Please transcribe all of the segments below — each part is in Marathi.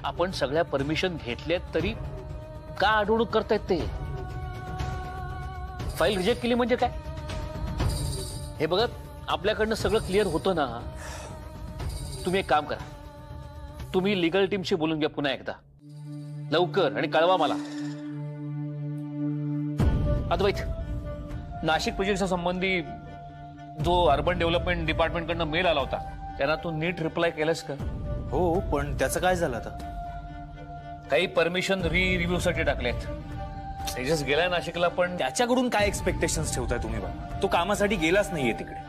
आपण सगळ्या परमिशन घेतल्यात तरी का अडवणूक करतायत ते? फाईल रिजेक्ट केली म्हणजे काय? हे बघा, आपल्याकडनं सगळं क्लिअर होतं ना. तुम्ही एक काम करा, तुम्ही लीगल टीमशी बोलून घ्या पुन्हा एकदा लवकर आणि कळवा मला. अद्वैत, नाशिक प्रोजेक्टच्या संबंधी जो अर्बन डेव्हलपमेंट डिपार्टमेंट कडनं मेल आला होता त्यांना तू नीट रिप्लाय केलास का? हो, पण त्याचं काय झालं आता? काही परमिशन रिव्ह्यू साठी टाकलेत. तेजस गेलाय नाशिकला, पण त्याच्याकडून काय एक्सपेक्टेशन्स ठेवताय तुम्ही बाबा? तो कामासाठी गेलाच नाहीये तिकडे.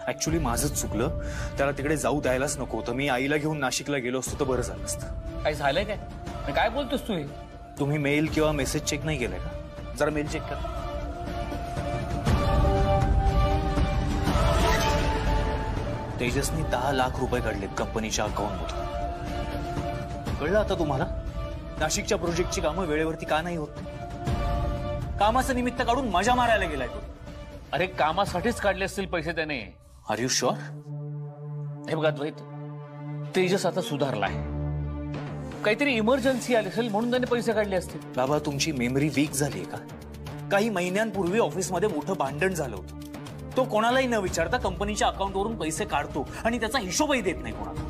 ऍक्च्युली माझंच चुकलं, त्याला तिकडे जाऊ द्यायलाच नको होतं. मी आईला घेऊन नाशिकला गेलो असतो तर बरं झालं असतं. काय झालंय काय? काय बोलतोस तू हे? तुम्ही मेल किंवा मेसेज चेक नाही केलाय का? जरा मेल चेक कर. तेजसनी 10 लाख रुपये काढलेत कंपनीच्या अकाउंटमधून. कळलं आता तुम्हाला? नाशिकच्या प्रोजेक्टची कामं वेळेवरती का नाही होत? कामाचं निमित्त काढून मजा मारायला गेलाय तो. अरे कामासाठीच काढले असतील पैसे त्याने. Are you sure? हे बघा द्वैत, तेजस आता सुधारलाय. काहीतरी इमर्जन्सी आली असेल म्हणून त्याने पैसे काढले असतील. बाबा, तुमची मेमरी वीक झाली का? काही महिन्यांपूर्वी ऑफिसमध्ये मोठं भांडण झालं होतं. तो कोणालाही न विचारता कंपनीच्या अकाउंटवरून पैसे काढतो आणि त्याचा हिशोबही देत नाही कोणाला.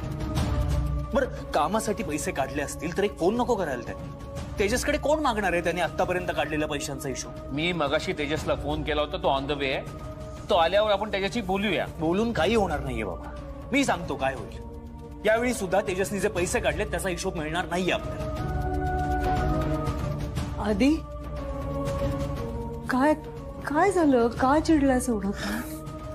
बरं, कामासाठी पैसे काढले असतील तर एक फोन नको करायला त्यांनी? तेजसकडे कोण मागणार आहे त्याने आतापर्यंत काढलेल्या पैशांचा हिशोब? मी मगाशी तेजसला फोन केला होता, तो ऑन द वे आहे. तो आल्यावर आपण त्याच्याशी बोलूया. बोलून काही होणार नाहीये बाबा. मी सांगतो काय होईल. यावेळी सुद्धा तेजसनी जे पैसे काढले त्याचा हिशोब मिळणार नाहीये आपल्याला. आधी काय काय झालं? का चिडलास एवढं?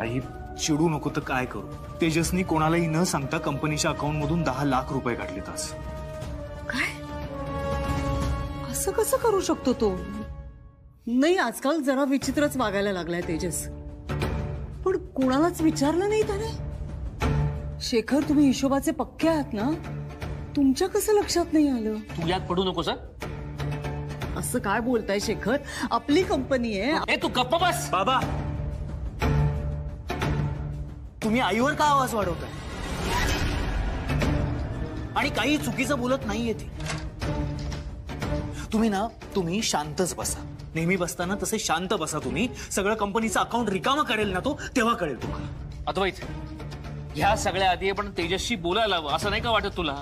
आई, चिडू नको तर काय करू? तेजसनी कोणालाही न सांगता कंपनीच्या अकाउंटमधून 10 लाख रुपये काढलेत आज. काय? असं कसं करू शकतो तो? नाही, आजकाल जरा विचित्रच वागायला लागलाय तेजस. पण कोणालाच विचारलं नाही त्याने? शेखर, तुम्ही हिशोबाचे पक्के आहात ना? तुमच्या कसं लक्षात नाही आलं? तू यात पडू नको सर. असं काय बोलताय शेखर? आपली कंपनी आहे. तू गप्प बस. बाबा, तुम्ही आईवर का आवाज वाढवताय? आणि काही चुकीचं बोलत नाहीये ती. तुम्ही शांतच बसा. नेहमी बसताना तसे शांत बसा तुम्ही. सगळं कंपनीचं अकाउंट रिकामा करेल ना तो, तेव्हा कळेल तुम्हाला. अद्वैत, ह्या सगळ्या आधी आपण तेजसशी बोलायला हवं, असं नाही का वाटत तुला?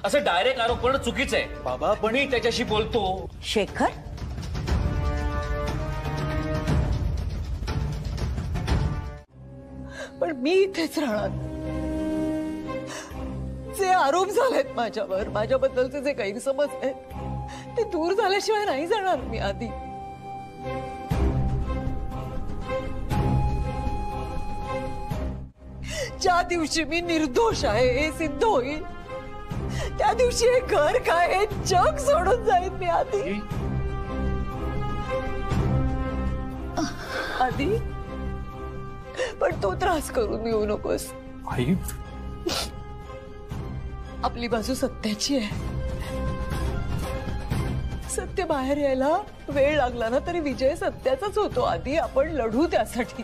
असं डायरेक्ट आरोप करणं चुकीचं आहे. बाबा, पण मी त्याच्याशी बोलतो. शेखर, पण मी इथेच राहणार. जे आरोप झालेत माझ्यावर, माझ्याबद्दलचे जे गैरसमज आहेत ते दूर झाल्याशिवाय नाही जाणार मी. आधी ज्या दिवशी मी निर्दोष आहे हे सिद्ध होईल त्या दिवशी हे घर काय हे जग सोडून जाईल मी. आधी पण तो त्रास करून येऊ नकोस. आई, आपली बाजू सत्याची आहे. सत्य बाहेर यायला वेळ लागला ना तरी विजय सत्याचाच होतो. आधी आपण लढू त्यासाठी.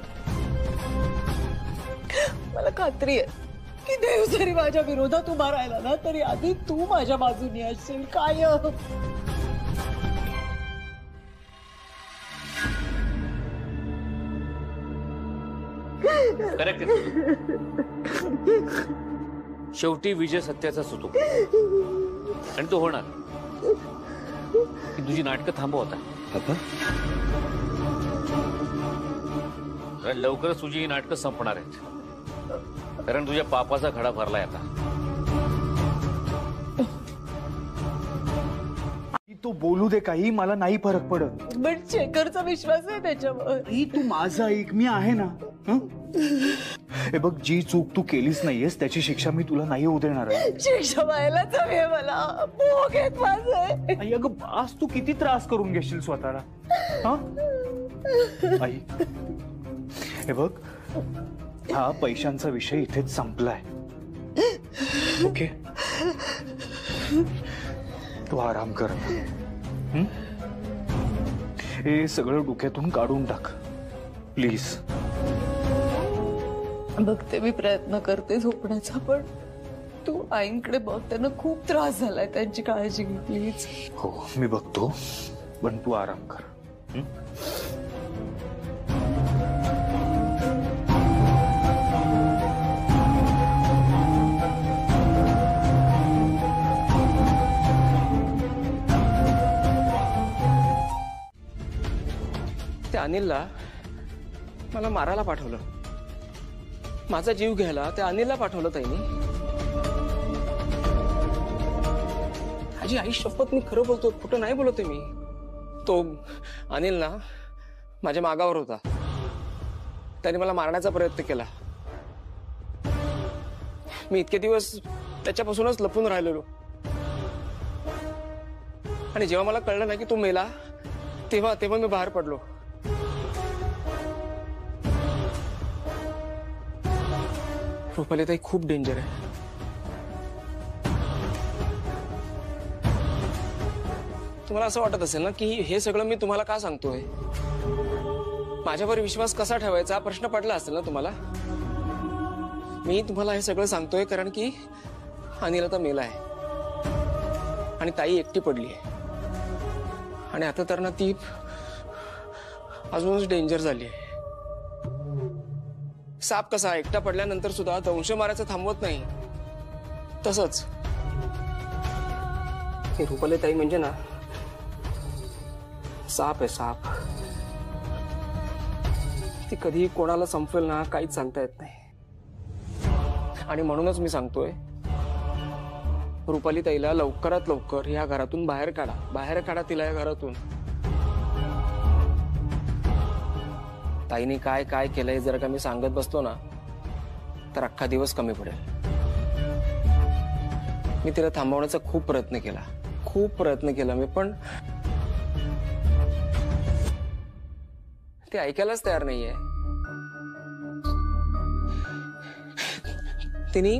मला खात्री आहे की देव जरी माझ्या विरोधात उभा राहिला ना तरी आधी तू माझ्या बाजूने असशील कायम. करेक्ट. शेवटी विजय सत्याचाच होतो आणि तो होणार. तुझी नाटकं थांबव आता. लवकरच तुझी ही नाटकं संपणार आहेत, कारण तुझ्या पापाचा घडा भरलाय आता. तो बोलू दे काही, मला नाही फरक पडत. पण शेखरचा विश्वास आहे त्याच्यावर. तू माझा ऐक, मी आहे ना. हे बघ, जी चूक तू केलीच नाहीयेस त्याची शिक्षा मी तुला नाही होऊ देणार आहे. शिक्षा व्हायलाच हवी आहे मला. भोग येत माझे. आई, अगं आज तू किती त्रास करून घेशील स्वतःला? आई, हे बघ, हा पैशांचा विषय इथेच संपलाय. ओके, तू आराम कर. हे सगळं डोक्यातून काढून टाक प्लीज. बघते, मी प्रयत्न करते झोपण्याचा, पण तू आईंकडे बघ, त्यांना खूप त्रास झालाय, त्यांची काळजी घे प्लीज. हो मी बघतो, पण तू आराम कर. हं? त्या अनिलला मला मारायला पाठवलं, माझा जीव घ्यायला त्या अनिलला पाठवलं ताईनी. माझी आई शपथ, मी खरं बोलतो, खोटं नाही बोलतोय मी. तो अनिल ना माझ्या मागावर होता, त्याने मला मारण्याचा प्रयत्न केला. मी इतके दिवस त्याच्यापासूनच लपून राहिलेलो, आणि जेव्हा मला कळलं ना की तो मेला, तेव्हा तेव्हा मी बाहेर पडलो. रुपाली ताई खूप डेंजर आहे. तुम्हाला असं वाटत असेल ना की हे सगळं मी तुम्हाला का सांगतोय, माझ्यावर विश्वास कसा ठेवायचा हा प्रश्न पडला असेल ना तुम्हाला. मी तुम्हाला हे सगळं सांगतोय कारण की अनिल आता मेला आहे आणि ताई एकटी पडली आहे, आणि आता तर ना ती अजूनच डेंजर झाली आहे. साप कसा एकटा पडल्यानंतर सुद्धा दंश मारायचं थांबवत नाही, तसंच हे रुपाली ताई म्हणजे ना साप आहे, साप. ती कधी कोणाला संपेल ना काहीच सांगता येत नाही. आणि म्हणूनच मी सांगतोय, रुपाली ताईला लवकरात लवकर या घरातून बाहेर काढा, बाहेर काढा तिला या घरातून. ताईने काय काय केलंय जर का मी सांगत बसतो ना तर अख्खा दिवस कमी पडेल. मी तिला थांबवण्याचा खूप प्रयत्न केला, खूप प्रयत्न केला मी, पण ते ऐकायलाच तयार नाहीये. तिने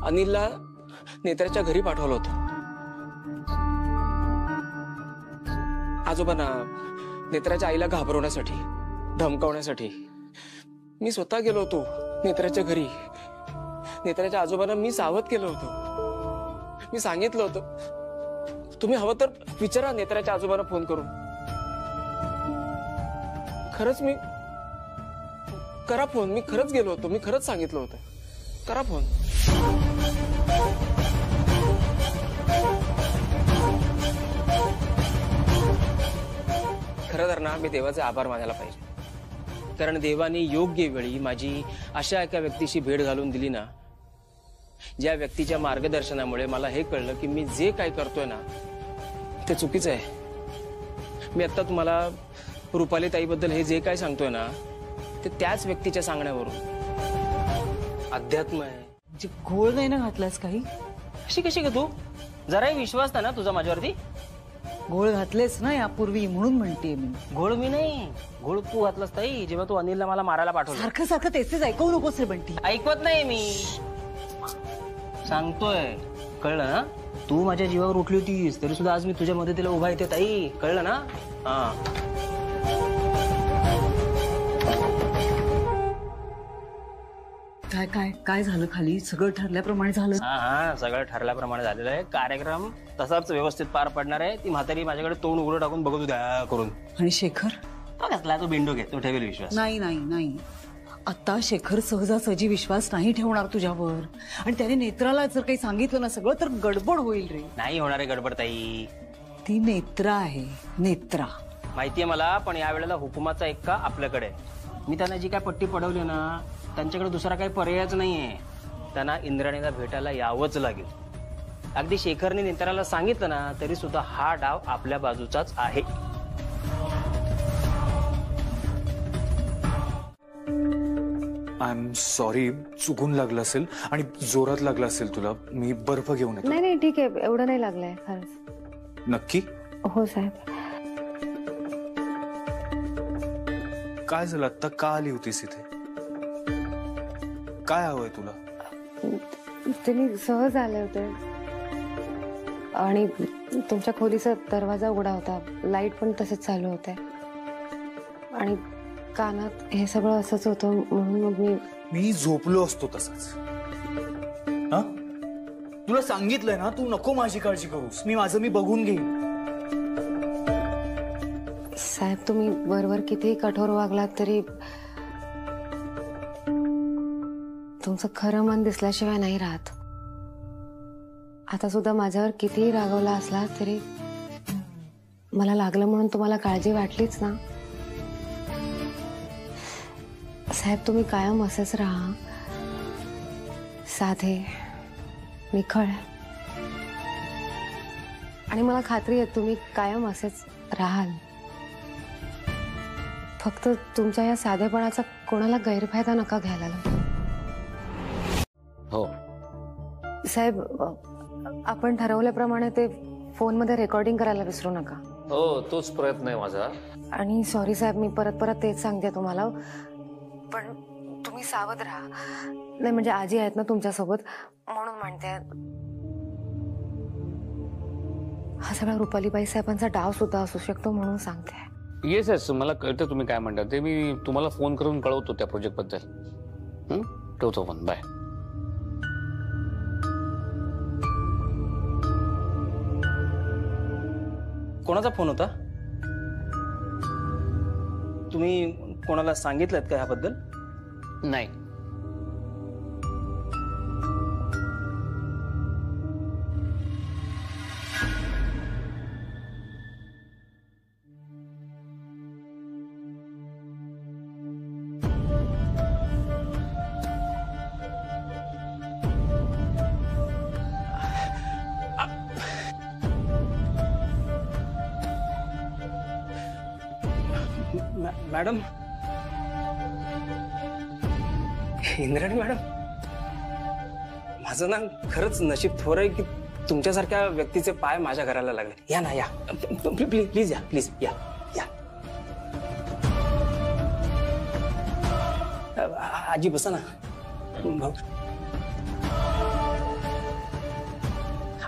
अनिलला नेत्राच्या घरी पाठवलं होतं. आजोबांना, नेत्राच्या आईला घाबरवण्यासाठी, धमकावण्यासाठी. मी स्वतः गेलो होतो नेत्राच्या घरी. नेत्राच्या आजोबांना मी सावध केलं होतं. मी सांगितलं होतं, तुम्ही हवं तर विचारा नेत्राच्या आजोबांना फोन करून. खरंच मी करा फोन, मी खरंच गेलो होतो, मी खरंच सांगितलं होतं, करा फोन. खरं तर ना मी देवाचे आभार मानायला पाहिजे, कारण देवाने योग्य वेळी माझी अशा एका व्यक्तीशी भेट घालून दिली ना, ज्या व्यक्तीच्या मार्गदर्शनामुळे मला हे कळलं की मी जे काय करतोय ना ते चुकीचं आहे. मी आता तुम्हाला रुपाली ताईबद्दल हे जे काय सांगतोय ना ते त्याच व्यक्तीच्या सांगण्यावरून. अध्यात्म आहे. म्हणजे घोळ नाही ना घातलास काही? अशी कशी ग तू? जराही विश्वास नाही ना तुझा माझ्यावरती? घोळ घातलेस ना यापूर्वी, म्हणून म्हणते मी. घोळ मी नाही, घोळ तू घातलास ताई, जेव्हा तू अनिलला मला मारायला पाठवलं. सारखं सारखं तेच ऐकवू नकोस रे बंटी. ऐकवत नाही मी, सांगतोय, कळलं ना? तू माझ्या जीवावर उठली होतीस तरी सुद्धा आज मी तुझ्या मदतीला उभा येते ताई, कळलं ना? हा. काय काय काय झालं खाली? सगळं ठरल्याप्रमाणे झालं? हा, सगळं ठरल्याप्रमाणे झालेलं आहे. कार्यक्रम तसाच व्यवस्थित पार पडणार आहे. ती म्हातारी माझ्याकडे तोंड उघडं टाकून बघत होत्या करून. आणि शेखर? तो कसला, तो बिंडो घे, तो ठेवेल विश्वास. नाही नाही नाही, आता शेखर सहजासहजी विश्वास नाही ठेवणार तुझ्यावर. आणि त्याने नेत्राला जर काही सांगितलं ना सगळं तर गडबड होईल रे. नाही होणार आहे गडबड ताई. ती नेत्रा आहे, नेत्रा. माहितीये मला, पण या वेळेला हुकुमाचा एक्का आपल्याकडे. मी त्यांना जी काय पट्टी पडवली ना, त्यांच्याकडे दुसरा काही पर्यायच नाहीये. त्यांना इंद्राणीला भेटायला यावंच लागेल. अगदी शेखरने नेत्राला सांगितलं ना तरी सुद्धा हा डाव आपल्या बाजूचाच आहे. आय एम सॉरी, चुकून लागलं असेल आणि जोरात लागलं असेल तुला. मी बर्फ घेऊन येतो. नाही नाही ठीक आहे, एवढं नाही लागलंय खरंच. नक्की? हो साहेब. काय झालं आता? का आली होतीस इथे? काय हवंय तुला? तुम्ही सहज आले होते आणि तुमच्या खोलीचा दरवाजा उघडा होता, लाईट पण तसेच चालू होते आणि कानात हे सगळं असंच होतं, म्हणून मग मी झोपलो असतो तसाच. हा? तुला सांगितलंय ना, तू नको माझी काळजी करूस, मी माझं मी बघून घेईन. साहेब, तुम्ही वरवर कितीही कठोर वागलात तरी तुमचं खरं मन दिसल्याशिवाय नाही राहत. आता सुद्धा माझ्यावर कितीही रागवला असला तरी मला लागलं म्हणून तुम्हाला काळजी वाटलीच ना. साहेब, तुम्ही कायम असेच राहा, साधे, निखळ, आणि मला खात्री आहे तुम्ही कायम असेच राहाल. फक्त तुमच्या या साधेपणाचा कोणाला गैरफायदा नका घ्यायला लावू. हो, साहेब, आपण ठरवल्याप्रमाणे ते फोनमध्ये रेकॉर्डिंग करायला विसरू नका. हो, तोच प्रयत्न आहे माझा. आणि सॉरी साहेब, मी परत परत तेच सांगते तुम्हाला, पण तुम्ही सावध राहा. नाही म्हणजे आजी आहेत ना तुमच्यासोबत, म्हणून म्हणते. हा सगळा रुपालीबाई साहेबांचा डाव सुद्धा असू शकतो म्हणून सांगते. येस येस, मला कळतं तुम्ही काय म्हणता ते. मी तुम्हाला फोन करून कळवतो त्या प्रोजेक्ट बद्दल. ठेवतो फोन. बाय. कोणाचा फोन होता? तुम्ही कोणाला सांगितलं का ह्याबद्दल? नाही. मॅडम, इंद्राणी मॅडम, माझं ना खरंच नशीब थोर आहे की तुमच्यासारख्या व्यक्तीचे पाय माझ्या घराला लागले. या ना, या प्लीज प्लीज या, प्लीज या या. आजी बसा ना.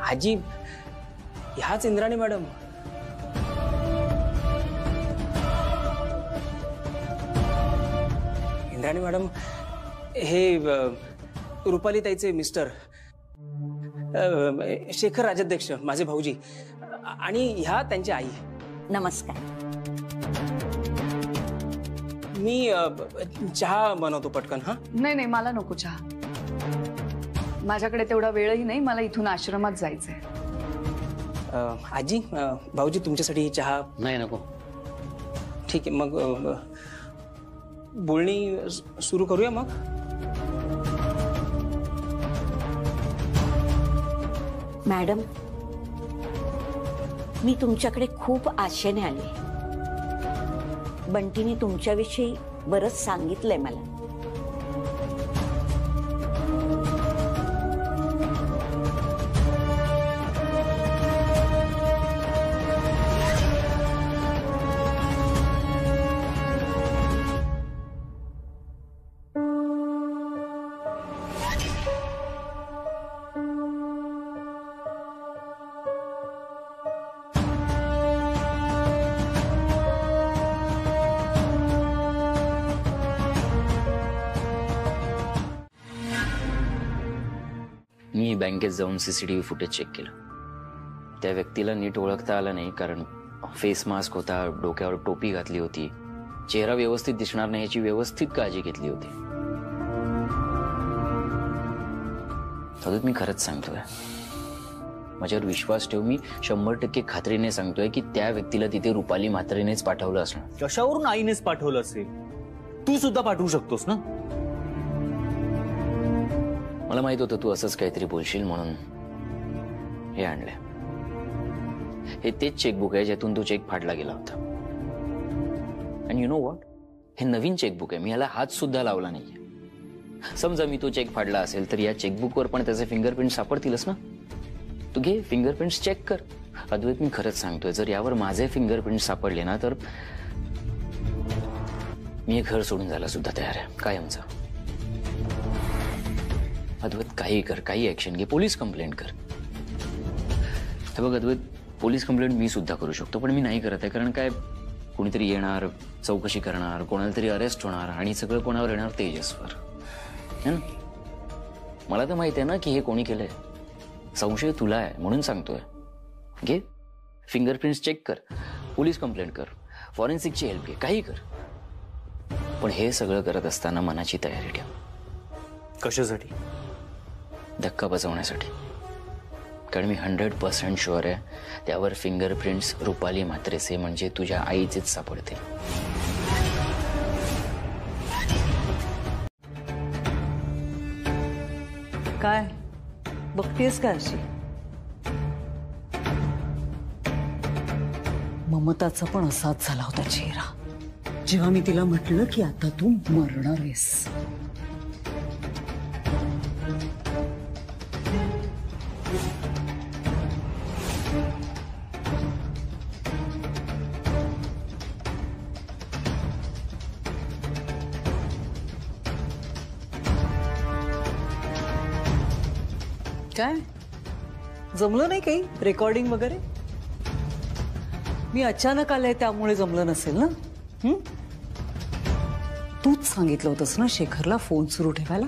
आजी, ह्याच इंद्राणी मॅडम. इंद्राणी मॅडम, हे रुपाली ताईचे मिस्टर शेखर राजाध्यक्ष, माझे भाऊजी, आणि ह्या त्यांची आई. नमस्कार. मी चहा बनवतो पटकन. हा, नाही नाही, मला नको चहा. माझ्याकडे तेवढा वेळही नाही, मला इथून आश्रमात जायचंय. आजी, भाऊजी तुमच्यासाठी चहा. नाही, नको. ठीक आहे, मग बोलणी सुरू करूया मग. मॅडम, मी तुमच्याकडे खूप आशेने आले. बंटीने तुमच्याविषयी बरंच सांगितलंय मला. मी बँकेत जाऊन CCTV फुटेज चेक केलं. त्या व्यक्तीला नीट ओळखता आलं नाही, कारण फेस मास्क होता, डोक्यावर टोपी घातली होती, चेहरा व्यवस्थित दिसणार नाही याची व्यवस्थित काळजी घेतली होती. सदत मी खरंच सांगतोय, माझ्यावर विश्वास ठेव. मी 100% खात्रीने सांगतोय की त्या व्यक्तीला तिथे रुपाली म्हात्रेनेच पाठवलं असणार. कशावरून आईनेच पाठवलं असेल? तू सुद्धा पाठवू शकतोस ना. मला माहित होतं तू असंच काहीतरी बोलशील, म्हणून हे आणलंय. हे तेच चेकबुक आहे ज्यातून तो चेक फाडला गेला होता. अँड यू नो व्हॉट, हे नवीन चेकबुक आहे. मी याला हात सुद्धा लावला नाहीये. समजा मी तो चेक फाडला असेल तर या चेकबुकवर पण त्याचे फिंगरप्रिंट सापडतीलच ना. तू घे, फिंगरप्रिंट्स चेक कर. अद्वैत, मी खरंच सांगतोय, जर यावर माझे फिंगरप्रिंट सापडले ना तर मी हे घर सोडून जायला सुद्धा तयार आहे, कायमचा. अद्वैत, काही कर, काही ऍक्शन घे, पोलीस कंप्लेंट कर. हे बघ अद्वैत, पोलीस कंप्लेंट मी सुद्धा करू शकतो, पण मी नाही करत आहे. कारण काय, कोणीतरी येणार, चौकशी करणार, कोणाला तरी अरेस्ट होणार, आणि सगळं कोणावर येणार? तेजसवर. है ना? मला तर माहिती आहे ना की हे कोणी केलंय. संशय तुला आहे म्हणून सांगतोय. घे फिंगरप्रिंट्स चेक कर, पोलीस कंप्लेंट कर, फॉरेन्सिकची हेल्प घे, काही कर. पण हे सगळं करत असताना मनाची तयारी ठेव. कशासाठी? धक्का बसवण्यासाठी. कारण मी 100% शुअर आहे त्यावर फिंगरप्रिंट्स रुपाली म्हात्रेचे म्हणजे तुझ्या आईचेच सापडते. काय बघतेस का अशी? ममताचा पण असाच झाला होता चेहरा जेव्हा मी तिला म्हटलं की आता तू मरणार आहेस. काय जमलं नाही काही रेकॉर्डिंग वगैरे? मी अचानक आले त्यामुळे जमलं नसेल ना? तूच सांगितलं होतंस ना शेखरला फोन सुरू ठेवायला.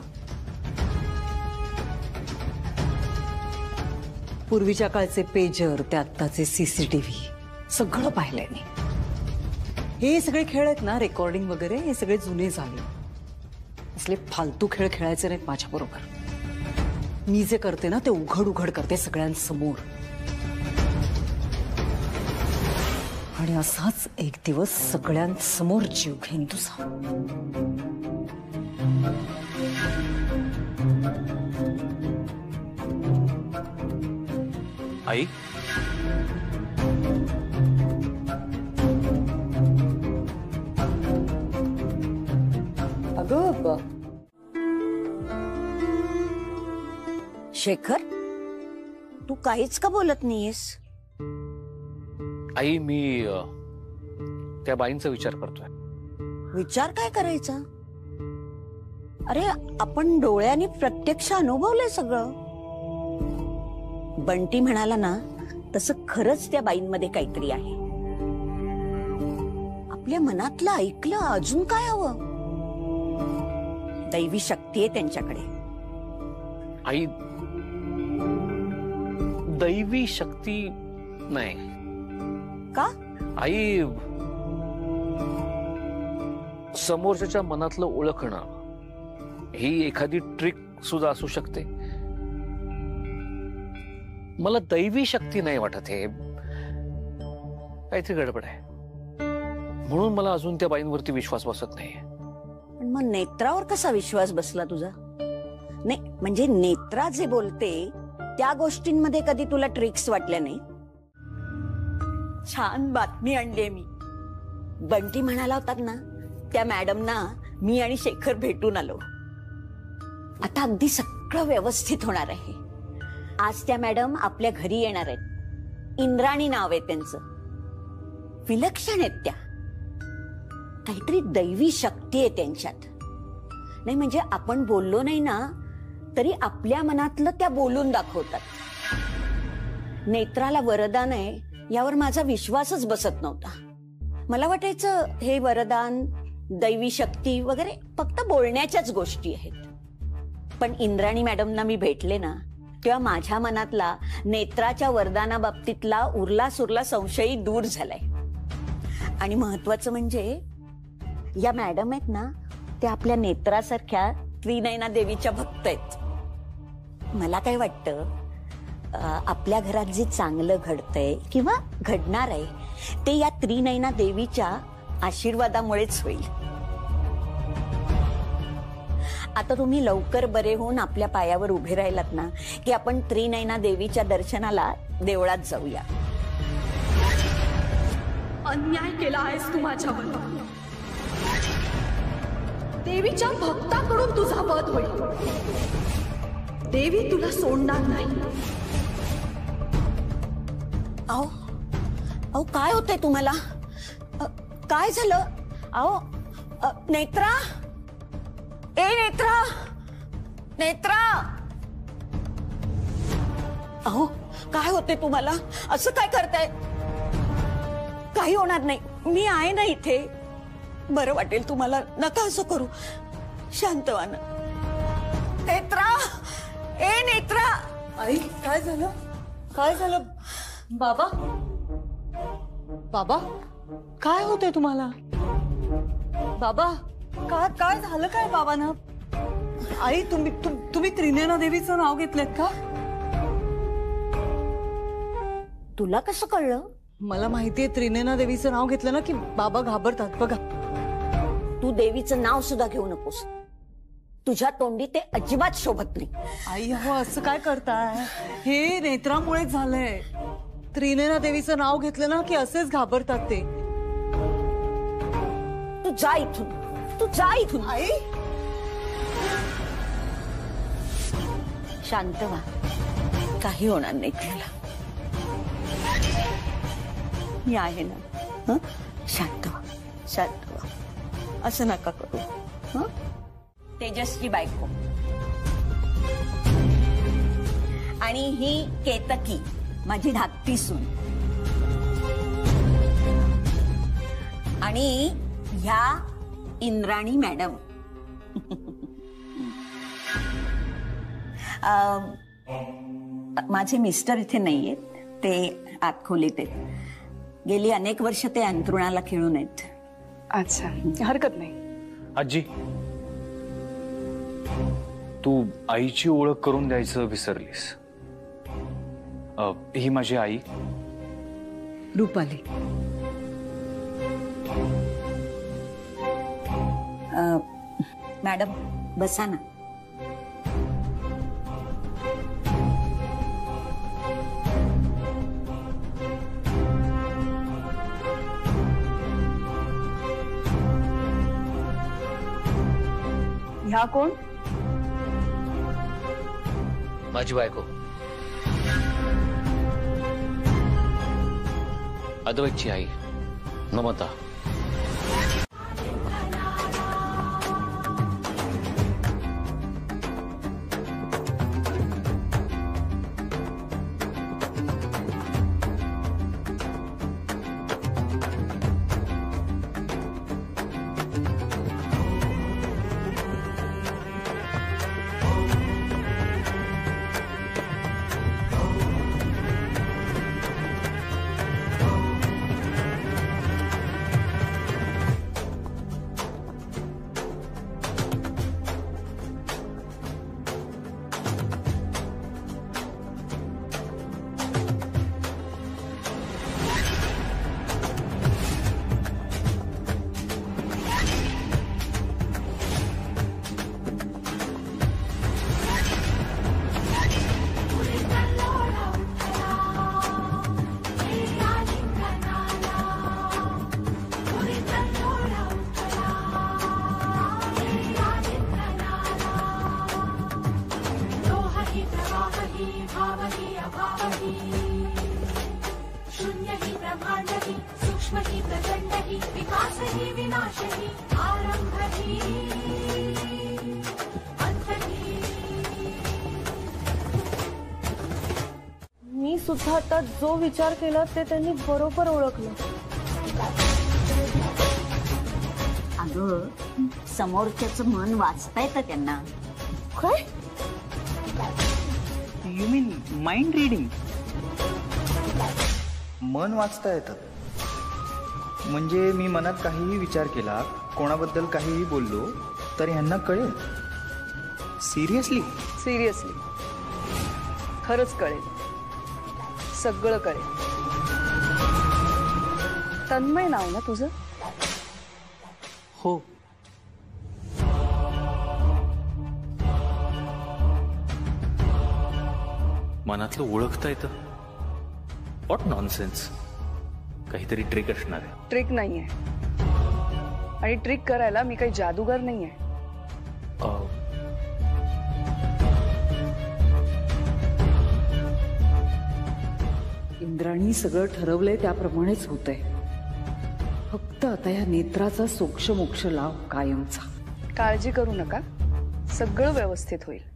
पूर्वीच्या काळचे पेजर, ते आत्ताचे सीसीटीव्ही सगळं पाहिलंय मी. हे सगळे खेळ आहेत ना रेकॉर्डिंग वगैरे, हे सगळे जुने झाले. असले फालतू खेळ खेळायचे नाहीत माझ्या बरोबर. मी जे करते ना ते उघड उघड करते सगळ्यांसमोर. आणि असाच एक दिवस सगळ्यांसमोर जीव घेईन तुझा. आई, अगं शेखर, तू काहीच का बोलत नाहीयेस? आई मी त्या बाईंचा विचार करतोय. विचार काय करायचा? अरे आपण डोळ्यांनी प्रत्यक्ष अनुभवलंय सगळं. बंटी म्हणाला ना तसं खरंच त्या बाईंमध्ये काहीतरी आहे. आपल्या मनातलं ऐकलं, अजून काय हवं? दैवी शक्ती आहे त्यांच्याकडे. आई दैवी शक्ती नाही का? आई समोरच्याच्या मनातलं ओळखणं ही एखादी ट्रिक सुद्धा असू शकते. मला दैवी शक्ती नाही वाटत. हे काहीतरी गडबड आहे म्हणून मला अजून त्या बाईंवरती विश्वास बसत नाहीये. पण मग नेत्रावर कसा विश्वास बसला तुझा? नाही म्हणजे नेत्रा जे बोलते त्या गोष्टींमध्ये कधी तुला ट्रिक्स वाटल्या नाही? छान बातमी आणलीये मी. बंटी म्हणाला होतात ना त्या मॅडमना मी आणि शेखर भेटून आलो. आता अगदी सगळं व्यवस्थित होणार आहे. आज त्या मॅडम आपल्या घरी येणार आहेत. इंद्राणी नाव आहे त्यांचं. विलक्षण आहेत त्या. काहीतरी दैवी शक्ती आहे त्यांच्यात. नाही म्हणजे आपण बोललो नाही ना तरी आपल्या मनातलं त्या बोलून दाखवतात. नेत्राला वरदान आहे यावर माझा विश्वासच बसत नव्हता. मला वाटायचं हे वरदान, दैवी शक्ती वगैरे फक्त बोलण्याच्याच गोष्टी आहेत. पण इंद्राणी मॅडमना मी भेटले ना तेव्हा माझ्या मनातला नेत्राच्या वरदानाबाबतीतला उरला सुरला संशयही दूर झालाय. आणि महत्वाचं म्हणजे या मॅडम आहेत ना त्या आपल्या नेत्रासारख्या त्रिनयना देवीच्या भक्त आहेत. मला काय वाटतं आपल्या घरात जे चांगलं घडतंय किंवा घडणार आहे ते या त्रिनयना देवीच्या आशीर्वादामुळेच होईल. आता तुम्ही लवकर बरे होऊन आपल्या पायावर उभे राहिलात ना की आपण त्रिनयना देवीच्या दर्शनाला देवळात जाऊया. अन्याय केला आहेस तू माझ्यावर. देवीच्या भक्ताकडून तुझा वध होईल. देवी तुला सोडणार नाही. अहो अहो काय होतंय तुम्हाला? काय झालं? अहो नेत्रा, ए नेत्रा, नेत्रा. अहो काय होते तुम्हाला? असं काय करताय? काही होणार नाही, मी आहे ना इथे. बरं वाटेल तुम्हाला. नका असं करू. शांत व्हा ना. नेत्रा, नेत्रा, आई काय झालं? काय झालं? बाबा बाबा काय होतंय तुम्हाला? बाबा काय काय झालं काय बाबांना? आई तुम्ही त्रिनेना देवीचं नाव घेतलंत का? तुला कसं कळलं? मला माहितीये त्रिनेना देवीचं नाव घेतलं ना की बाबा घाबरतात बघा. तू देवीचं नाव सुद्धा घेऊ नकोस. तुझ्या तोंडी ते अजिबात शोभत नाही. आई हो असं काय करताय? हे नेत्रामुळे झालंय. त्रिनेना देवीचं नाव घेतलं ना की असेच घाबरतात ते. तू जा इथून, तू जा इथून. आई शांत व्हा, काही होणार नाही तुला. मी आहे ना. हं? शांत व्हा, शांत व्हा. असं नका करू. हं? तेजसची बायको आणि ही केतकी माझी धाकटी सून आणि ह्या इंद्राणी मॅडम. माझे मिस्टर इथे नाहीयेत, ते आत खोलीत आहेत. गेली अनेक वर्ष ते अंथरुणाला खेळून आहेत. अच्छा, हरकत नाही. आजी, तू आईची ओळख करून द्यायचं विसरलीस. ही माझी आई रुपाली. मॅडम बसा ना. ह्या कोण? माझी बायको अद्वैतची आई ममता. मी सुद्धा आता जो विचार केला ते त्यांनी बरोबर ओळखलं. अगं, समोरच्याचं मन वाचता येतं त्यांना. काय? You mean mind reading? मन वाचता येतं म्हणजे मी मनात काहीही विचार केला, कोणाबद्दल काहीही बोललो तर ह्यांना कळेल. सिरियसली? सिरियसली खरंच कळेल, सगळं कळेल. तन्मय नाव ना तुझं? हो. मनातलं ओळखता येतं? What nonsense. काहीतरी ट्रिक असणार आहे. ट्रिक नाहीये, आणि ट्रिक करायला मी काही जादूगर नाहीये. इंद्राणी सगळं ठरवलंय त्याप्रमाणेच होतंय. फक्त आता या नेत्राचा सोक्षमोक्ष लाव कायमचा. काळजी करू नका, सगळं व्यवस्थित होईल.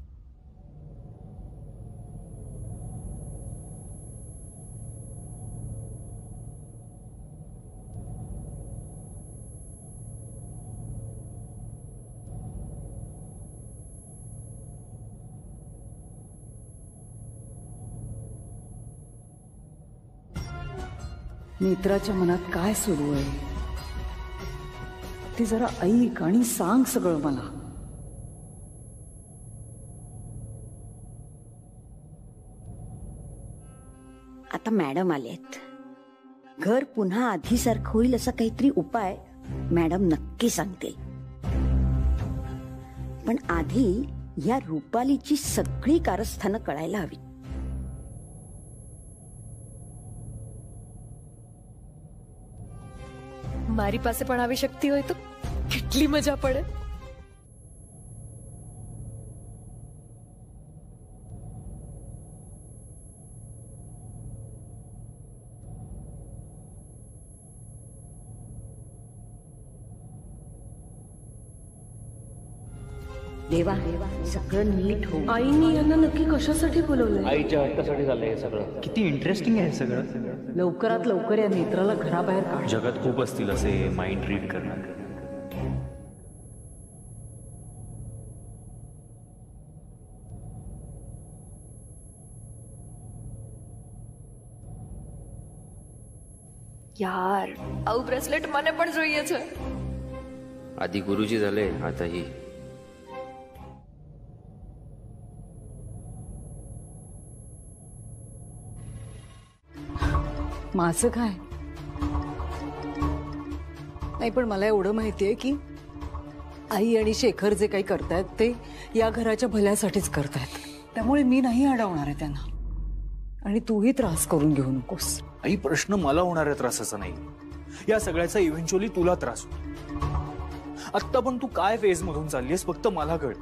नेत्राच्या मनात काय सुरू आहे ते जरा ऐक आणि सांग सगळं मला. आता मॅडम आलेत. घर पुन्हा आधीसारखं होईल असा काहीतरी उपाय मॅडम नक्की सांगते. पण आधी या रुपालीची सगळी कारस्थानं कळायला हवी. મારી પાસે પણ આવી શક્તિ હોય તો કેટલી મજા પડે. देवा सगळं नीट हो. आईनी यांना नक्की कशासाठी बोलवलंय? आईच्या हट्टासाठी झालंय हे सगळं. किती इंटरेस्टिंग आहे हे सगळं. लवकरात लवकर या नेत्राला घराबाहेर काढ. जगात खूप असतील असे माइंड रीड करणार. યાર આવું બ્રેસલેટ મને પણ જોઈએ છે. आधी गुरुजी झाले, आता ही. माझं काय नाही, पण मला एवढं माहितीये की आई आणि शेखर जे काही करतायत ते या घराच्या भल्यासाठीच करतायत. त्यामुळे मी नाही अडवणार आहे त्यांना, आणि तूही त्रास करून घेऊ नकोस. आई, प्रश्न मला होणाऱ्या त्रासाचा नाही, या सगळ्याचा इव्हेंच्युअली तुला त्रास होतो. आत्ता पण तू काय फेज मधून चाललीस फक्त मला कळ.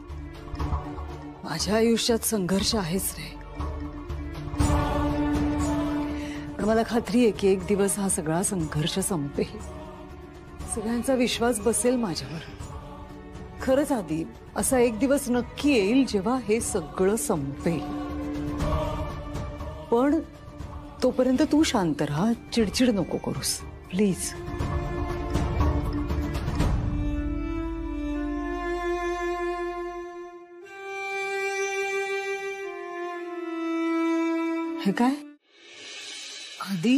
माझ्या आयुष्यात संघर्ष आहेच रे, पण मला खात्री आहे की एक दिवस हा सगळा संघर्ष संपेल. सगळ्यांचा विश्वास बसेल माझ्यावर. खरंच आधी असा एक दिवस नक्की येईल जेव्हा हे सगळं संपेल. पण तोपर्यंत तू शांत राहा, चिडचिड नको करूस प्लीज. हे काय आधी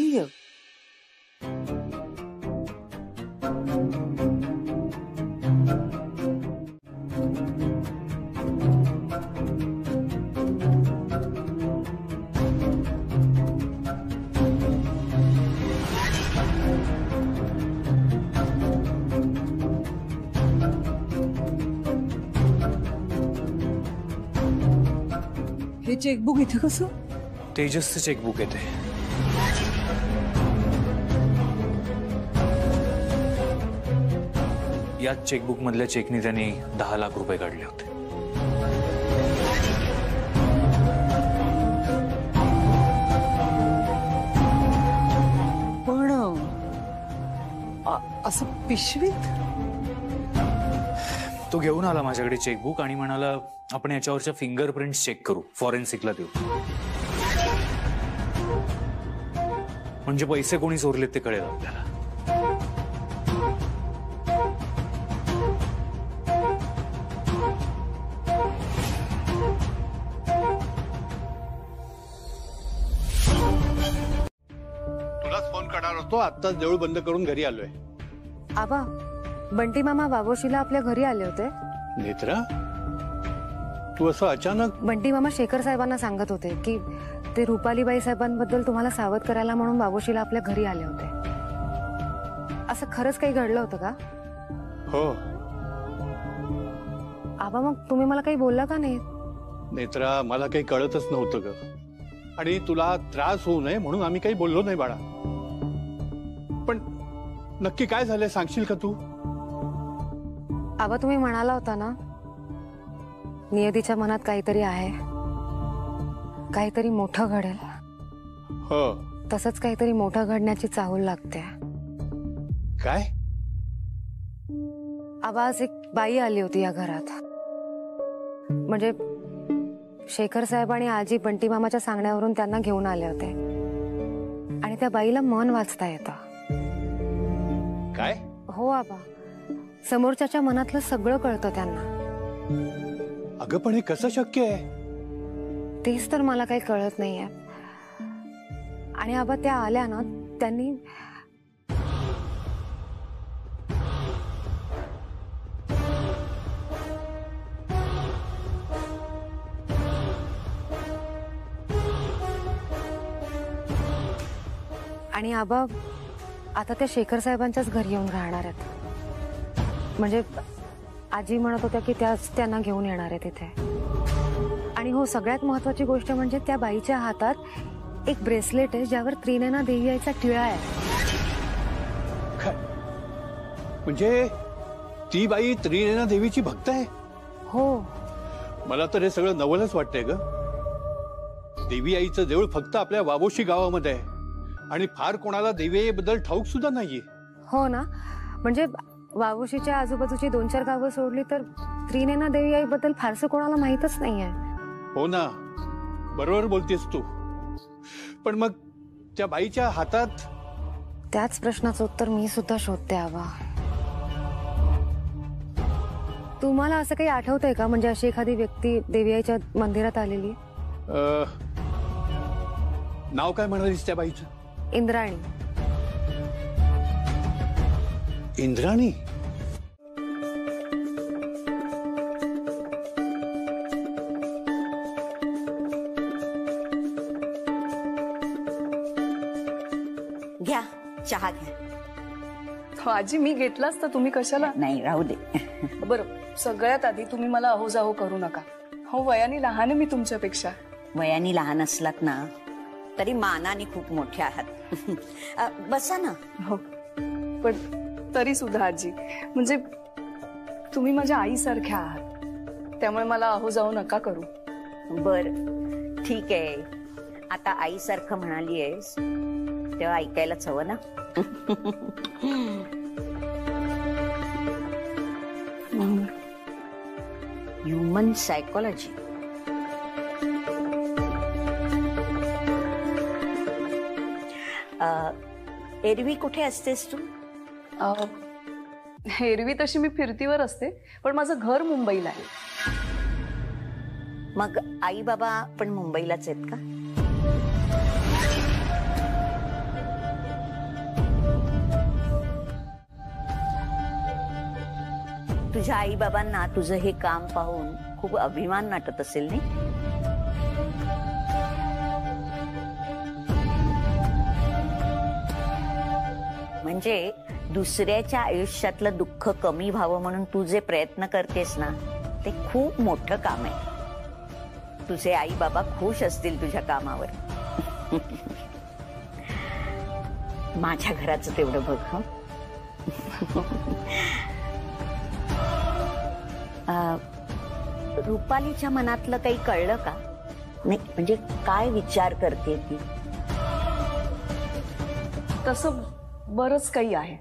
हे चेकबुक इथे कसं? तेजसचं चेकबुक येते. याच चेकबुक मधल्या चेकने त्यांनी 10 लाख रुपये काढले होते. पण असं पिशवीत? तो घेऊन आला माझ्याकडे चेकबुक आणि म्हणाला आपण याच्यावरच्या फिंगरप्रिंट्स चेक करू, फॉरेन्सिकला देऊ. म्हणजे पैसे कोणी चोरलेत ते कळेल आपल्याला. तुलाच फोन करणार होतो, आत्ताच देऊळ बंद करून घरी आलोय. आबा, बंटी मामा बाबोशीला आपल्या घरी आले होते. नेत्रा, तू असं अचानक? बंटी मामा शेखर साहेबांना सांगत होते की ते रुपालीबाई साहेबांबद्दल तुम्हाला सावध करायला म्हणून बाबोशीला आपल्या घरी आले होते. असं खरंच काही घडलं होतं का? हो. आबा, मग तुम्ही मला काही बोलला का नाही? नेत्रा, मला काही कळतच नव्हतं ग, आणि तुला त्रास होऊ नये म्हणून आम्ही काही बोललो नाही बाळा. पण नक्की काय झालंय सांगशील का तू? आबा, तुम्ही म्हणाला होता ना नियतीच्या मनात काहीतरी आहे, काहीतरी मोठं घडेल. हो. तसंच काहीतरी मोठं घडण्याची चाहूल लागते. काय? आबा, आज एक बाई आली होती या घरात. म्हणजे शेखर साहेब आणि आजी बंटी मामाच्या सांगण्यावरून त्यांना घेऊन आले होते, आणि त्या बाईला मन वाचता येतं. काय? हो आबा, समोरच्याच्या मनातलं सगळं कळतं त्यांना. अगं, पण हे कसं शक्य आहे? तेच तर मला काही कळत नाहीये. आणि आबा, त्या आल्या ना त्यांनी आणि आबा आता त्या शेखर साहेबांच्याच घरी येऊन राहणार आहेत. म्हणजे आजी म्हणत होत्या की त्याच त्यांना घेऊन येणार आहे तिथे. आणि हो, सगळ्यात महत्वाची गोष्ट म्हणजे त्या बाईच्या हातात एक ब्रेसलेट आहे ज्यावर त्रिनयना देवी आईचा टिळा आहे. म्हणजे ती बाई त्रिनयना देवीची भक्त आहे? हो. मला तर हे सगळं नवलच वाटतंय ग. देवी आईचं देऊळ फक्त आपल्या वाबोशी गावामध्ये आहे आणि फार कोणाला देवी आईबद्दल ठाऊक सुद्धा नाहीये. हो ना, म्हणजे वावोशीच्या आजूबाजूची 2-4 गावं सोडली तर त्रिनयना देवी आईबद्दल फारसं कोणाला माहीतच नाहीये. हो ना, बरोबर बोलतेस तू. पण मग त्या बाईच्या हातात? त्याच प्रश्नाचं उत्तर मी सुद्धा शोधते आबा. तुम्हाला असं काही आठवतंय का, म्हणजे अशी एखादी व्यक्ती देवी आईच्या मंदिरात आलेली? नाव काय म्हणालीस त्या बाईचं? इंद्राणी. इंद्राणी? घ्या चहा घ्या. हो आजी, मी घेतलाच तर तुम्ही कशाला? नाही राहू दे. बरं, सगळ्यात आधी तुम्ही मला अहो जाहो करू नका. हो, वयाने लहान आहे मी तुमच्यापेक्षा. वयाने लहान असलात ना तरी मानाने खूप मोठे आहात. बसा ना. हो, पण तरी सुद्धा आजी, म्हणजे तुम्ही माझ्या आईसारख्या आहात, त्यामुळे मला अहो जाऊ नका करू. बर ठीक आहे. आता आईसारखं म्हणाली आहेस तेव्हा ऐकायलाच हवं ना. Human psychology. एरवी कुठे असतेस तू? एरवी तशी मी फिरतीवर असते, पण माझं घर मुंबईला आहे. मग आई बाबा पण मुंबईलाच आहेत का? तुझ्या आई बाबांना तुझं हे काम पाहून खूप अभिमान वाटत असेल नाही? म्हणजे दुसऱ्याच्या आयुष्यातलं दुःख कमी व्हावं म्हणून तू जे प्रयत्न करतेस ना ते खूप मोठं काम आहे. तुझे आई बाबा खुश असतील तुझ्या कामावर. माझ्या घराचं तेवढं बघ. रुपालीच्या मनातलं काही कळलं का? नाही म्हणजे काय विचार करते ती? तसं बरंच काही आहे.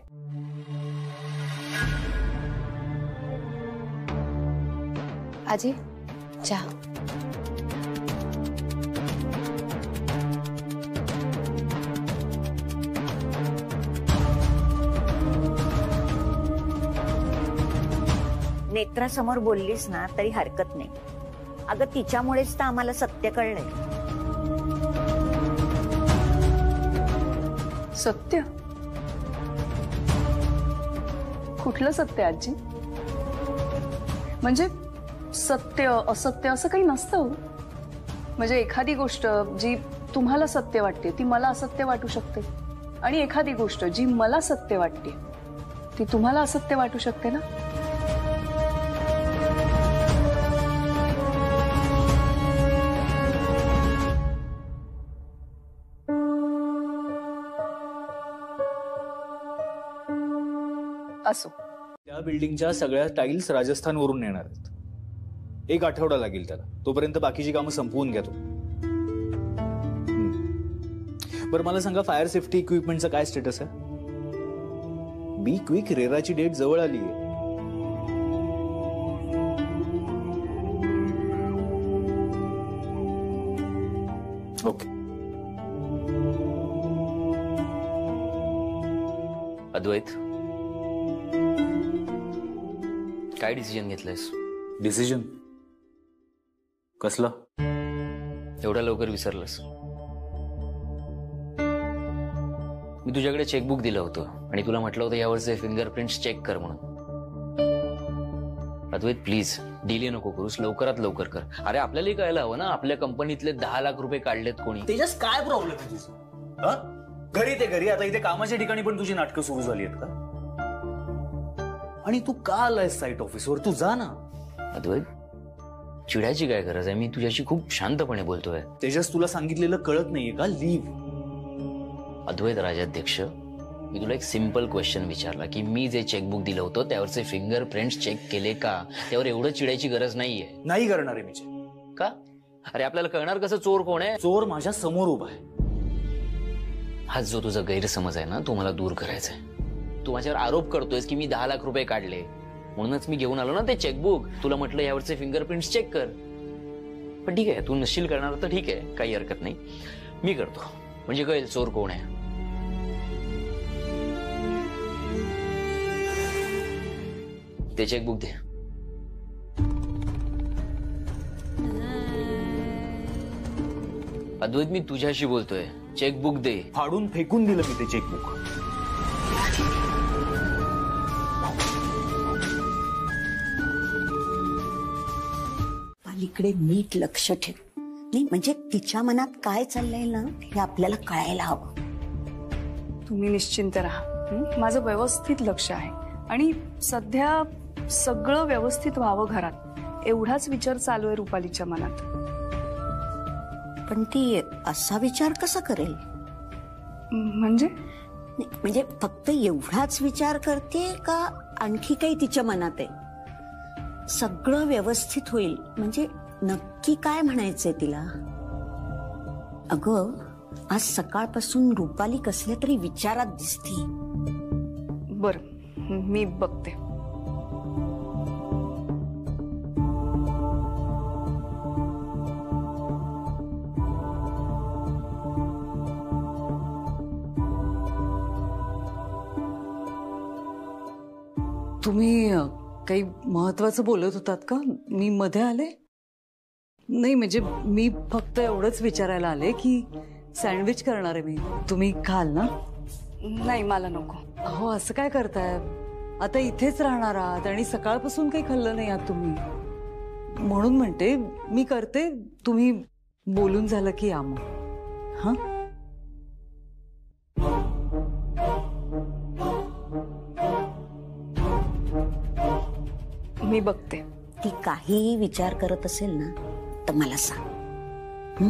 आजी चहा. नेत्रासमोर बोललीस ना तरी हरकत नाही. अगं तिच्यामुळेच तर आम्हाला सत्य कळलंय. सत्य? कुठलं सत्य आजी? म्हणजे सत्य असत्य असं काही नसतं. म्हणजे एखादी गोष्ट जी तुम्हाला सत्य वाटते ती मला असत्य वाटू शकते, आणि एखादी गोष्ट जी मला सत्य वाटते ती तुम्हाला असत्य वाटू शकते ना. असो. त्या बिल्डिंगच्या सगळ्या टाईल्स राजस्थानवरून येणार आहेत. 1 आठवडा लागेल त्याला. तोपर्यंत बाकीची कामं संपवून घ्या. बरं मला सांगा, फायर सेफ्टी इक्विपमेंटचं काय स्टेटस आहे? बी क्विक, रेराची डेट जवळ आली आहे. ओके. अद्वैत, काय डिसिजन घेतलंयस? डिसिजन कसला? एवढ्या लवकर विसरलंस? मी तुझ्याकडे चेकबुक दिलं होतं आणि तुला म्हटलं होतं यावरचे फिंगरप्रिंट्स चेक कर म्हणून. अद्वैत प्लीज डिले नको करूस, लवकरात लवकर कर. अरे आपल्यालाही कळायला हवं ना, आपल्या कंपनीतले 10 लाख रुपये काढलेत कोणी. तेजस काय प्रॉब्लेम आहे तुझा? घरी ते घरी, आता इथे कामाच्या ठिकाणी पण तुझी नाटकं सुरू झाली आहेत का? आणि तू का आलायस साईट ऑफिसवर? तू जा ना. अद्वैत चिडायची काय गरज आहे? मी तुझ्याशी खूप शांतपणे बोलतोय. तेजस तुला सांगितलेलं कळत नाहीये का? लीव. अद्वैत राजाध्यक्ष, मी तुला एक सिंपल क्वेश्चन विचारला की मी जे चेकबुक दिलं होतं त्यावरचे फिंगरप्रिंट्स चेक केले का? त्यावर एवढं चिडायची गरज नाहीये. नाही करणार आहे मी चेक. का? अरे आपल्याला कळणार कसं चोर कोण आहे? चोर माझ्या समोर उभा आहे. हा जो तुझा गैरसमज आहे ना, तो मला दूर करायचा आहे. तू माझ्यावर आरोप करतोयस की मी 10 लाख रुपये काढले, म्हणूनच मी घेऊन आलो ना ते चेकबुक. तुला म्हटलं यावरचे फिंगरप्रिंट्स चेक कर. पण ठीक आहे, तू नशील करणार तर ठीक आहे, काही हरकत नाही, मी करतो. म्हणजे कळेल चोर कोण आहे. ते चेकबुक दे. अद्वैत मी तुझ्याशी बोलतोय, चेकबुक दे. फाडून फेकून दिलं मी ते चेकबुक. पालीकडे नीट लक्ष ठेव. नाही म्हणजे तिच्या मनात काय चाललंय ना हे आपल्याला कळायला हवं. तुम्ही निश्चिंत राहा, माझं व्यवस्थित लक्ष आहे आणि सध्या सगळं व्यवस्थित व्हावं घरात एवढाच विचार चालू आहे रुपालीच्या मनात. पण ती असा विचार कसा करेल? म्हणजे म्हणजे फक्त एवढाच विचार करते का आणखी काही तिच्या मनात आहे? सगळं व्यवस्थित होईल म्हणजे नक्की काय म्हणायचंय तिला? अगं आज सकाळपासून रुपाली कसल्या तरी विचारात दिसती. बरं मी बघते. तुम्ही काही महत्वाचं बोलत होतात का? मी मध्ये आले? नाही म्हणजे मी फक्त एवढंच विचारायला आले की सँडविच करणार आहे मी, तुम्ही खाल ना? नाही मला नको. हो असं काय करताय? आता इथेच राहणार आहात आणि सकाळपासून काही खाल्लं नाही आहात तुम्ही, म्हणून म्हणते मी करते, तुम्ही बोलून झालं की या मग. हा मी बघते. ती काहीही विचार करत असेल ना तर मला सांग.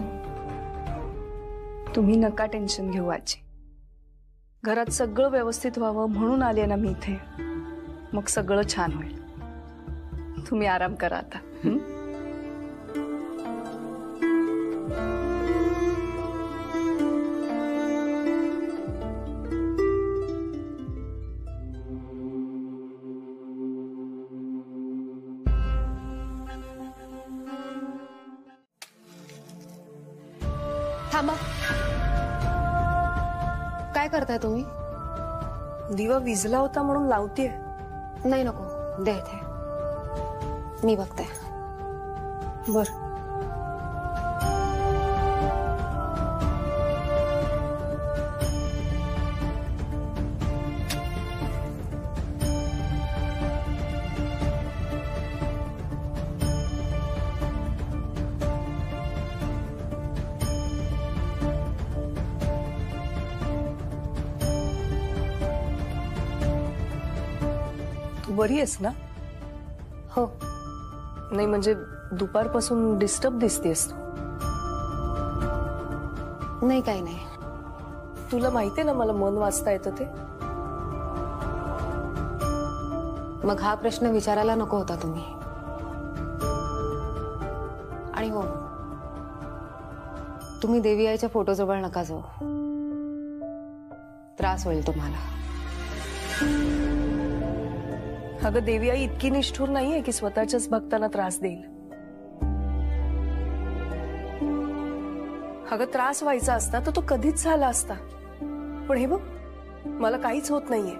तुम्ही नका टेन्शन घेऊ आजी. घरात सगळं व्यवस्थित व्हावं म्हणून आले ना मी इथे, मग सगळं छान होईल. तुम्ही आराम करा आता. थांबा, काय करताय तुम्ही? दिवा विझला होता म्हणून लावतीये. नाही नको, दे इथे, मी बघते. बर बरी आहेस ना? हो. नाही म्हणजे दुपारपासून डिस्टर्ब दिसतेस तू. नाही काही नाही. तुला माहितीये ना मला मन वाचता येतं ते. मग हा प्रश्न विचारायला नको होता तुम्ही. आणि हो, तुम्ही देवी आईच्या फोटोजवळ नका जाऊ, त्रास होईल तुम्हाला. अगं देवी आई इतकी निष्ठुर नाहीये की स्वतःच्याच भक्तांना त्रास देईल. अगं त्रास व्हायचा असता तर तो कधीच झाला असता. पण हे बघ, मला काहीच होत नाहीये.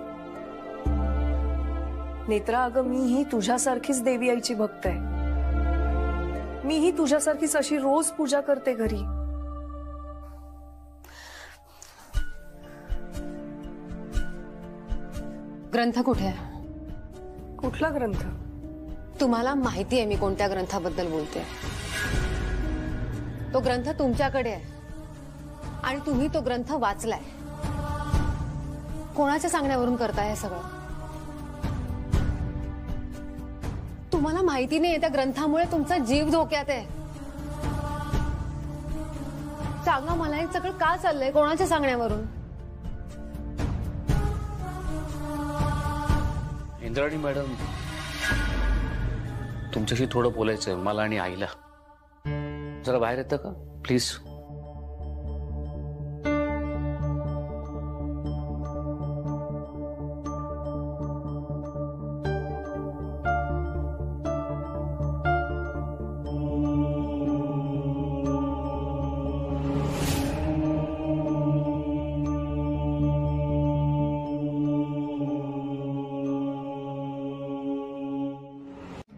नेत्रा अगं मीही तुझ्यासारखीच देवी आईची भक्त आहे. मीही तुझ्यासारखीच अशी रोज पूजा करते घरी. ग्रंथ कुठे आहे? कुठला ग्रंथ? तुम्हाला माहिती आहे मी कोणत्या ग्रंथाबद्दल बोलते. तो ग्रंथ तुमच्याकडे आहे आणि तुम्ही तो ग्रंथ वाचलाय. कोणाच्या सांगण्यावरून करताय हे सगळं? तुम्हाला माहिती नाही त्या ग्रंथामुळे तुमचा जीव धोक्यात आहे. सांगा मला हे सगळं का चाललंय? कोणाच्या सांगण्यावरून? इंद्राणी मॅडम, तुमच्याशी थोडं बोलायचंय मला आणि आईला. जरा बाहेर येतं का प्लीज?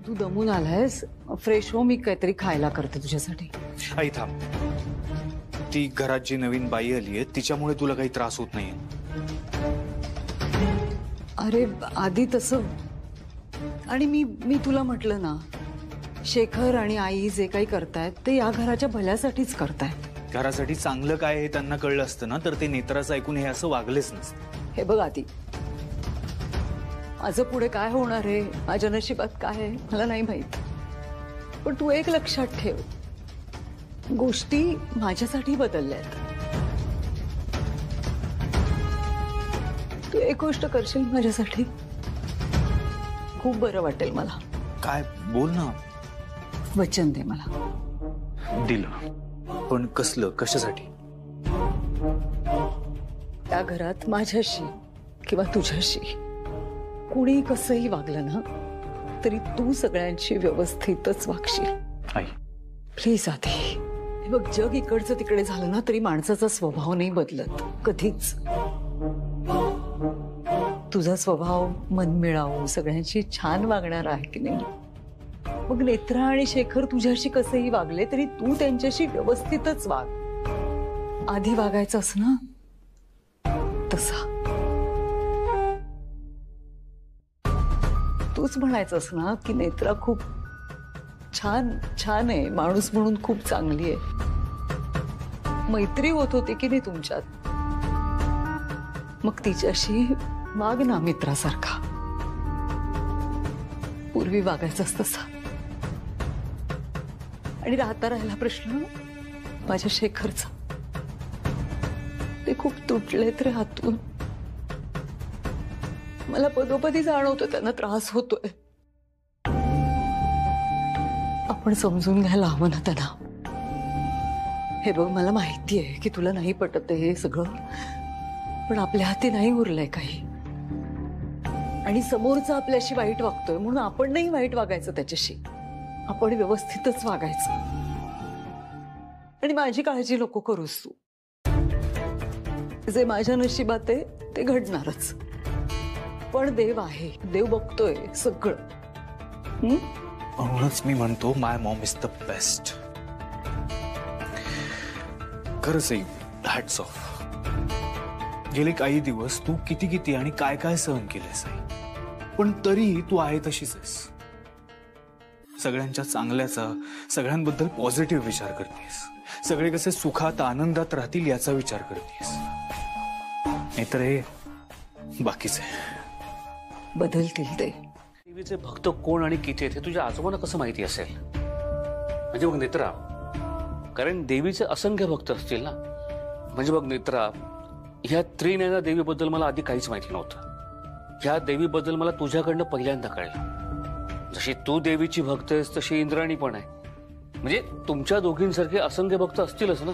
तू दमून आलायस, फ्रेश हो, मी काहीतरी खायला करते तुझ्यासाठी. आई थांब. ती घरात जी नवीन बाई आली आहे तिच्यामुळे तुला काही त्रास होत नाहीये? अरे आधी तसं, आणि मी तुला म्हटलं ना, शेखर आणि आई जे काही करतायत ते या घराच्या भल्यासाठीच करतायत. घरासाठी चांगलं काय हे त्यांना कळलं असतं ना तर ते नेत्राचं ऐकून हे असं वागलेच नसतं. हे बघ आधी, माझं पुढे काय होणार आहे, माझ्या नशिबात काय आहे मला नाही माहित, पण तू एक लक्षात ठेव, गोष्टी माझ्यासाठी बदलल्यात. तू एक गोष्ट करशील माझ्यासाठी, खूप बरं वाटेल मला. काय? बोल ना. वचन दे मला. दिलं, पण कसलं? कशासाठी? त्या घरात माझ्याशी किंवा तुझ्याशी कुणी कसंही वागलं ना तरी तू सगळ्यांशी व्यवस्थितच वागशील. आई प्लीज आधी. हे बघ, जग इकडचं तिकडे झालं ना तरी माणसाचा स्वभाव नाही बदलत कधीच. तुझा स्वभाव मनमिळावू सगळ्यांशी छान वागणार आहे की नाही? मग नेत्रा आणि शेखर तुझ्याशी कसेही वागले तरी तू त्यांच्याशी व्यवस्थितच वाग. आधी वागायचंस ना तसा. तूच म्हणायचंस ना की नेत्रा खूप छान छान आहे, माणूस म्हणून खूप चांगली आहे. मैत्री होत होती की नाही तुमच्यात? मग तिच्याशी वाग ना मित्रासारखा. पूर्वी वागायचंच तसा. आणि राहिला प्रश्न माझ्या शेखरचा. ते खूप तुटलेत रे हातून. मला पदोपदी जाणवतं त्यांना त्रास होतोय. आपण समजून घ्यायला हवं ना त्यांना. हे बघ, मला माहिती आहे की तुला नाही पटत हे सगळं, पण आपल्या हाती नाही उरलंय काही. आणि समोरचा आपल्याशी वाईट वागतोय म्हणून आपण नाही वाईट वागायचं त्याच्याशी. आपण व्यवस्थितच वागायचं. आणि माझी काळजी नको करूस तू. जे माझ्या नशिबात आहे ते घडणारच. पण देव आहे, देव बघतोय सगळं. म्हणूनच मी म्हणतो माय मॉम इज द बेस्ट. खरंच आहे, हॅट्स ऑफ. गेले काही दिवस तू किती किती आणि काय काय सहन केलेस आई, पण तरीही तू आहे तशीच आहेस. सगळ्यांच्या चांगल्याचा, सगळ्यांबद्दल पॉझिटिव्ह विचार करतेस. सगळे कसे सुखात आनंदात राहतील याचा विचार करतेस. नाहीतर हे बाकीचे बदलतील ते. देवीचे भक्त कोण आणि किती आहेत हे तुझ्या आजोबांना कसं माहिती असेल? म्हणजे बघ नेत्रा, कारण देवीचे असंख्य भक्त असतील ना. म्हणजे बघ नेत्रा, ह्या त्रिनयना देवीबद्दल मला आधी काहीच माहिती नव्हतं. ह्या देवीबद्दल मला तुझ्याकडनं पहिल्यांदा कळलं. जशी तू देवीची भक्त आहेस तशी इंद्राणी पण आहे. म्हणजे तुमच्या दोघींसारखे असंख्य भक्त असतीलच ना.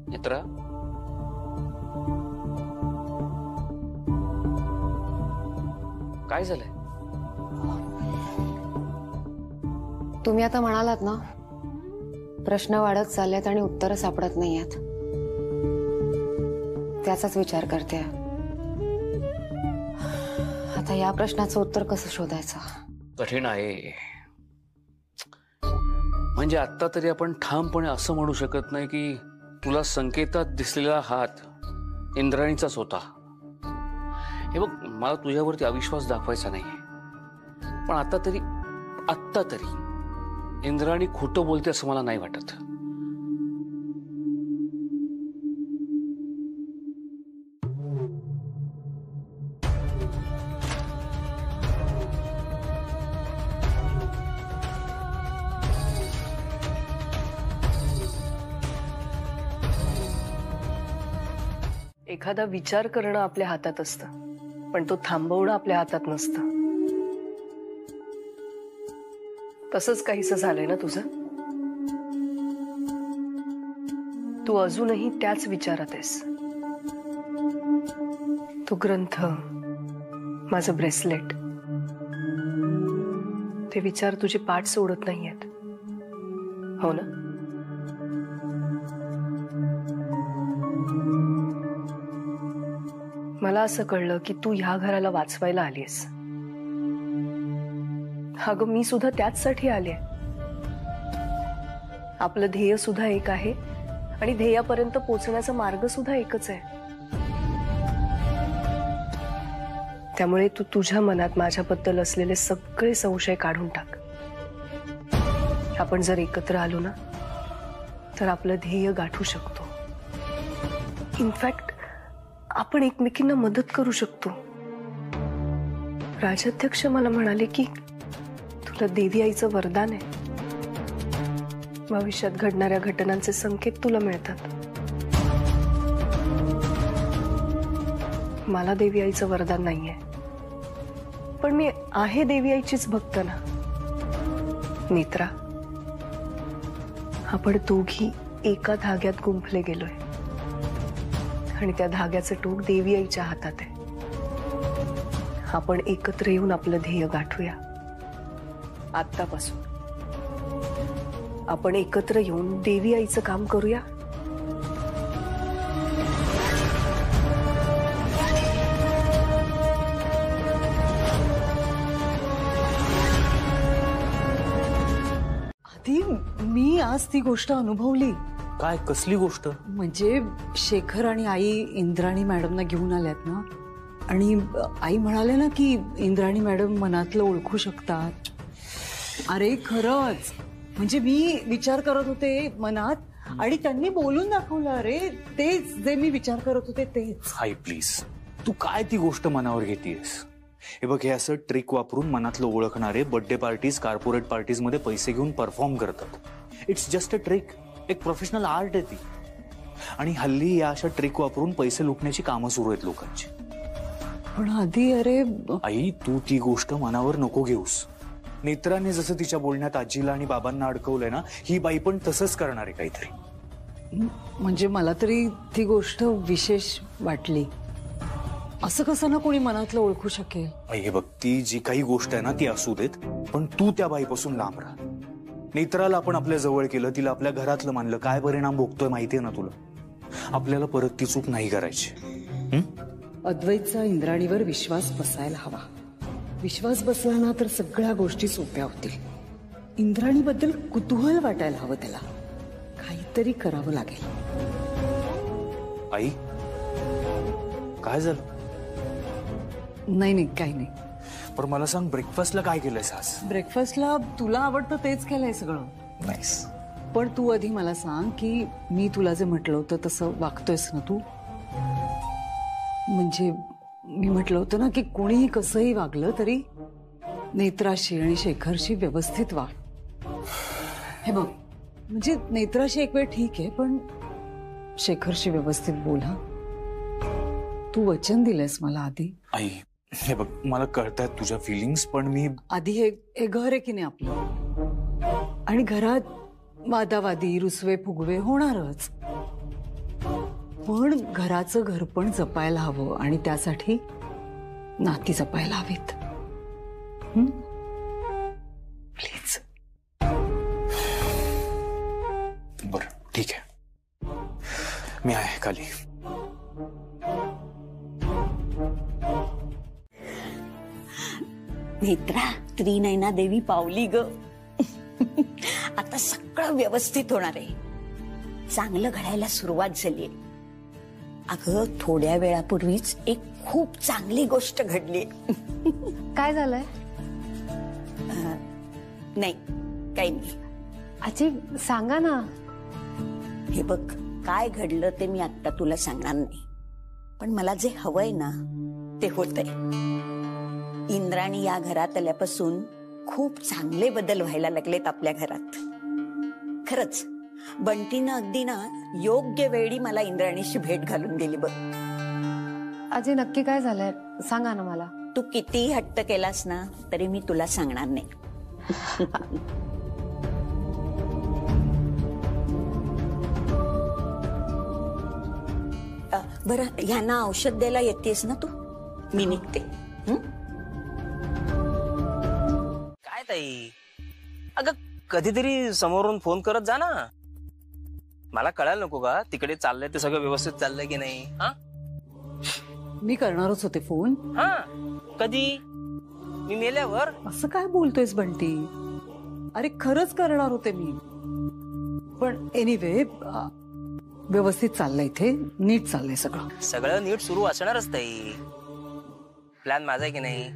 नेत्रा, काय झालंय? तुम्ही आता म्हणालात ना, प्रश्न वाढत चाललेत आणि उत्तरं सापडत नाहीयेत. त्याचाच विचार करते. आता या प्रश्नाचं उत्तर कसं शोधायचं? कठीण आहे. म्हणजे आता तरी आपण ठामपणे असं म्हणू शकत नाही की तुला संकेतात दिसलेला हात इंद्राणीचाच होता. हे बघ, मला तुझ्यावरती अविश्वास दाखवायचा नाहीये, पण आता तरी इंद्राणी खोटं बोलते असं मला नाही वाटत. एखादा विचार करणं आपल्या हातात असतं, पण तो थांबवणं आपल्या हातात नसतं. तसंच काहीसं झालंय ना तुझं. तू अजूनही त्याच विचारात आहेस. तो ग्रंथ, माझं ब्रेसलेट, ते विचार तुझी पाठ सोडत नाहीयेत, हो ना? मला असं कळलं की तू ह्या घराला वाचवायला आलीस. अगं, मी सुद्धा त्याचसाठी आले. आपलं ध्येय सुद्धा एक आहे आणि ध्येयापर्यंत पोहोचण्याचा मार्ग सुद्धा एकच आहे. त्यामुळे तू तुझ्या मनात माझ्याबद्दल असलेले सगळे संशय काढून टाक. आपण जर एकत्र आलो ना, तर आपलं ध्येय गाठू शकतो. इनफॅक्ट आपण एकमेकींना मदत करू शकतो. राजाध्यक्ष मला म्हणाले की तुला देवी आईचं वरदान आहे. भविष्यात घडणाऱ्या घटनांचे संकेत तुला मिळतात. मला देवी आईचं वरदान नाहीये, पण मी आहे देवी आईचीच भक्त ना. नेत्रा, आपण दोघी एका धाग्यात गुंफले गेलोय आणि त्या धाग्याचं टोक देवी आईच्या हातात आहे. आपण एकत्र येऊन आपलं ध्येय गाठूया. आत्तापासून आपण एकत्र येऊन देवी आईचं काम करूया. आधी मी आज ती गोष्ट अनुभवली. काय, कसली गोष्ट? म्हणजे शेखर आणि आई इंद्राणी मॅडमना घेऊन आल्यात ना, आणि आई म्हणाले ना की इंद्राणी मॅडम मनातलं ओळखू शकतात. अरे खरंच, म्हणजे मी विचार करत होते मनात आणि त्यांनी बोलून दाखवलं. अरे तेच जे मी विचार करत होते तेच. आई प्लीज, तू काय ती गोष्ट मनावर घेतीयस? हे बघ, हे असं ट्रिक वापरून मनातलं ओळखणारे बर्थडे पार्टीज, कॉर्पोरेट पार्टीज मध्ये पैसे घेऊन परफॉर्म करतात. It's just a trick. एक प्रोफेशनल आर्ट आहे ती. आणि हल्ली या अशा ट्रिक वापरून पैसे लुटण्याची कामं सुरू आहेत लोकांची. पण आधी अरे आई, तू ती गोष्ट मनावर नको घेऊस. नेत्राने जसं तिच्या बोलण्यात आजीला आणि बाबांना अडकवलंय ना, ही बाई पण तसंच करणार आहे काहीतरी. म्हणजे मला तरी ती गोष्ट विशेष वाटली. असं कसं ना कोणी मनातलं ओळखू शकेल? आई हे बघ, ती जी काही गोष्ट आहे ना ती असू देत, पण तू त्या बाईपासून लांब राहा. नेत्राला आपण आपल्या जवळ केलं, तिला आपल्या घरातलं मानलं, काय परिणाम भोगतोय माहितीये ना तुला. आपल्याला परत ती चूक नाही करायची. अद्वैतचा इंद्राणीवर विश्वास बसायला हवा. विश्वास बसला ना तर सगळ्या गोष्टी सोप्या होतील. इंद्राणीबद्दल कुतूहल वाटायला हवं त्याला. काहीतरी करावं लागेल. आई, काय झालं? नाही काही नाही. पण मला सांग, ब्रेकफास्टला काय केलंयस आज? ब्रेकफास्टला तुला आवडतं तेच केलंय सगळं. नाईस. पण तू आधी मला सांग की मी तुला जे म्हटलं होतं तसं वागतोयस ना तू? म्हणजे मी म्हटलं होतं ना की कोणीही कसंही वागलं तरी नेत्राशी आणि शेखरशी व्यवस्थित वाग. हे बघ, म्हणजे नेत्राशी एक वेळ ठीक आहे, पण शेखरशी व्यवस्थित बोल हा. तू वचन दिलंयस मला आधी. आई हे बघ, मला कळतायत तुझ्या फिलिंग्स, पण मी आधी हे घर आहे की नाही आपलं, आणि घरात वादावादी रुसवे फुगवे होणारच. पण घराचं घर पण जपायला हवं आणि त्यासाठी नाती जपायला हवीत. प्लीज. बरं ठीक आहे, मी आहे खाली. नेत्रा, त्रिनयना देवी पावली ग. आता सगळं व्यवस्थित होणार आहे. चांगलं घडायला सुरुवात झालीये. अगं थोड्या वेळापूर्वीच एक खूप चांगली गोष्ट घडली. काय झालंय? नाही काही नाही. आजी सांगा ना. हे बघ, काय घडलं ते मी आता तुला सांगणार नाही, पण मला जे हवंय ना ते होतंय. इंद्राणी या घरात आल्यापासून खूप चांगले बदल व्हायला लागलेत आपल्या घरात. खरंच बंटीनं अगदी ना योग्य वेळी मला इंद्राणीशी भेट घालून दिली बघ. आजी नक्की काय झालंय सांगा ना मला. तू कितीही हट्ट केलास ना तरी मी तुला सांगणार नाही. बरं, ह्यांना औषध द्यायला येतेस ना तू? मी निघते. काय ताई, अगं कधीतरी समोरून फोन करत जा ना. मला कळायला नको का तिकडे चाललंय ते सगळं व्यवस्थित चाललंय की नाही? हा मी करणारच होते फोन. हा कधी? मी मेल्यावर? असं काय बोलतोयस बंटी? अरे खरंच करणार होते मी, पण एनिवे व्यवस्थित चाललंय, इथे नीट चाललंय सगळं. सगळं नीट सुरू असणारच ताई. प्लॅन माझा आहे की नाही?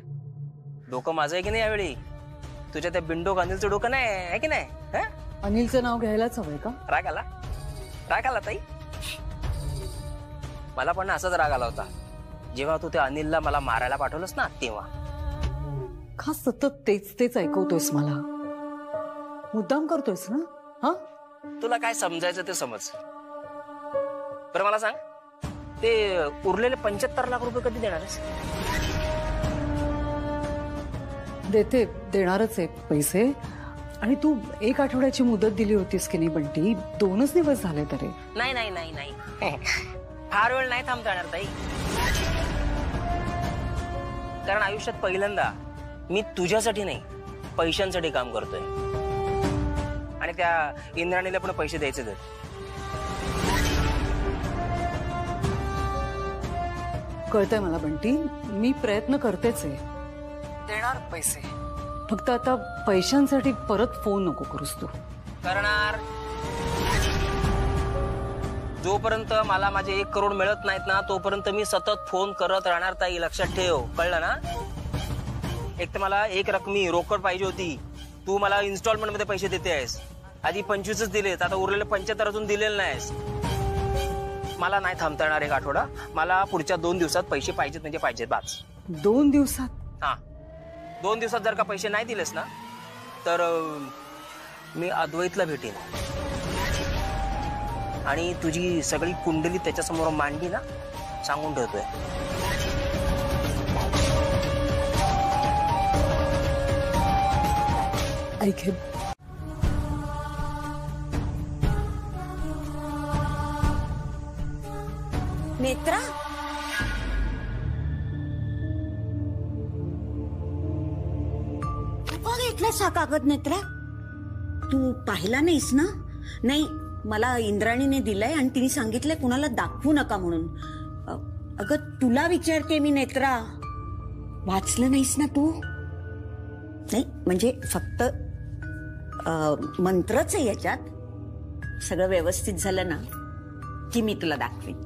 डोकं माझं आहे की नाही यावेळी? तुझ्या त्या बिंडोक अनिलचं डोकं नाही आहे की नाही? अनिलचं नाव घ्यायलाच हवंय का? राग आला? राग आला ताई? मला पण असाच राग आला होता जेव्हा तू त्या अनिलला मला मारायला पाठवलंस ना तेव्हा. का सतत तेच तेच ऐकवतोयस मला? मुद्दाम करतोयस ना? हा, तुला काय समजायचं ते समज. बरं मला सांग, ते उरलेले 75 लाख रुपये कधी देणार आहेस? देणारच आहे पैसे. आणि तू 1 आठवड्याची मुदत दिली होतीस की नाही बंटी? 2च दिवस झाले तरी. नाही नाही नाही नाही फार वेळ नाही थांबता येणार ताई. कारण आयुष्यात पहिल्यांदा मी तुझ्यासाठी नाही पैशांसाठी काम करतोय. आणि त्या इंद्राणीला पण पैसे द्यायचे आहेत. कळतंय मला बंटी, मी प्रयत्न करतेच आहे. देणार पैसे, फक्त आता पैशांसाठी परत फोन नको करूस तू. करणार. जोपर्यंत मला माझे 1 करोड मिळत नाहीत ना तोपर्यंत मी सतत फोन करत राहणार ताई, लक्षात ठेव. कळलं ना? एक तर मला 1 रकमी रोकड पाहिजे होती, तू मला इन्स्टॉलमेंट मध्ये पैसे देते आहेस. आधी 25च दिलेत, आता उरलेले 75 अजून दिलेले नाहीस. मला नाही थांबता येणार 1 आठवडा. मला पुढच्या 2 दिवसात पैसे पाहिजेत म्हणजे पाहिजेत बाच. 2 दिवसात? हा, 2 दिवसात जर का पैसे नाही दिलेस ना तर मी अद्वैतला भेटेन आणि तुझी सगळी कुंडली त्याच्यासमोर मांडली ना, सांगून ठेवतोय. ऐक, नेत्रा, तू घेतलास हा कागद? नेत्रा, तू पाहिला नाहीस ना? नाही, मला इंद्राणीने दिलाय आणि तिने सांगितलंय कुणाला दाखवू नका म्हणून. अगं तुला विचारते मी नेत्रा, वाचलं नाहीस ना तू? नाही म्हणजे फक्त मंत्रच आहे याच्यात. सगळं व्यवस्थित झालं ना की मी तुला दाखवीन.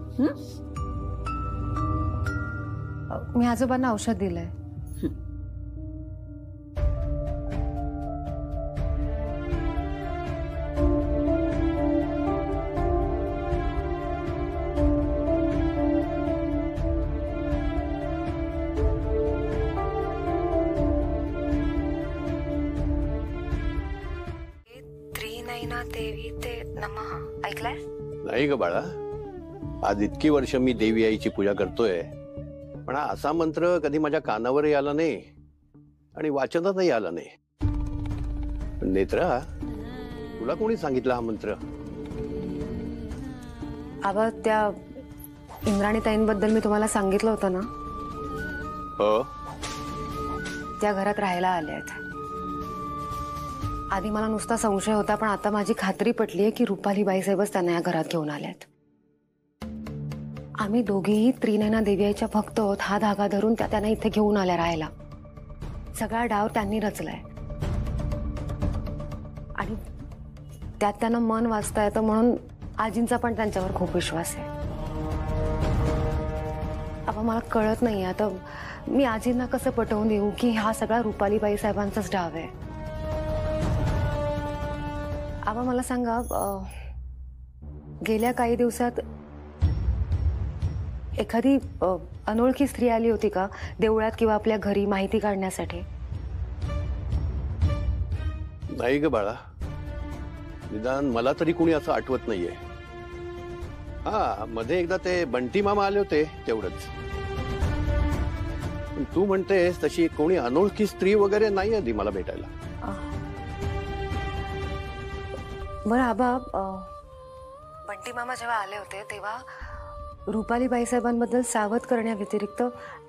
मी आजोबांना औषध दिलंय. त्रिनयना देवी ते नमः ऐकलंय? नाही ग बाळा, आज इतकी वर्ष मी देवी आईची पूजा करतोय, पण हा असा मंत्र कधी माझ्या कानावरही आला नाही आणि वाचनातही आला नाही. नेत्रा, तुला कोणी सांगितलं हा मंत्र? आबा, त्या इंद्राणी ताईंबद्दल मी तुम्हाला सांगितलं होतं ना? हो. त्या घरात राहायला आल्या आहेत. आधी मला नुसता संशय होता, पण आता माझी खात्री पटलीये की रुपाली बाईसाहेबच त्यांना या घरात घेऊन आल्यात. आम्ही दोघीही त्रिनयना देवीच्या भक्त आहोत हा धागा धरून त्या त्यांना इथे घेऊन आल्या राहायला. सगळा डाव त्यांनी रचलाय. आणि त्यात त्यांना मन वाचता येतं म्हणून आजींचा पण त्यांच्यावर खूप विश्वास आहे. आबा मला कळत नाही आता मी आजींना कसं पटवून देऊ की हा सगळा रुपालीबाई साहेबांचाच डाव आहे. आबा मला सांगा, गेल्या काही दिवसात एखादी अनोळखी स्त्री आली होती का देवळात किंवा आपल्या घरी माहिती काढण्यासाठी? नाही ग बाळा, निदान मला तरी कोणी असं आठवत नाहीये. हा, मध्ये एकदा ते बंटी मामा आले होते तेवढंच. पण तू म्हणतेस तशी कोणी अनोळखी स्त्री वगैरे नाही आली मला भेटायला. बरं आबा, बंटी मामा जेव्हा आले होते तेव्हा रुपालीबाई साहेबांबद्दल सावध करण्याव्यतिरिक्त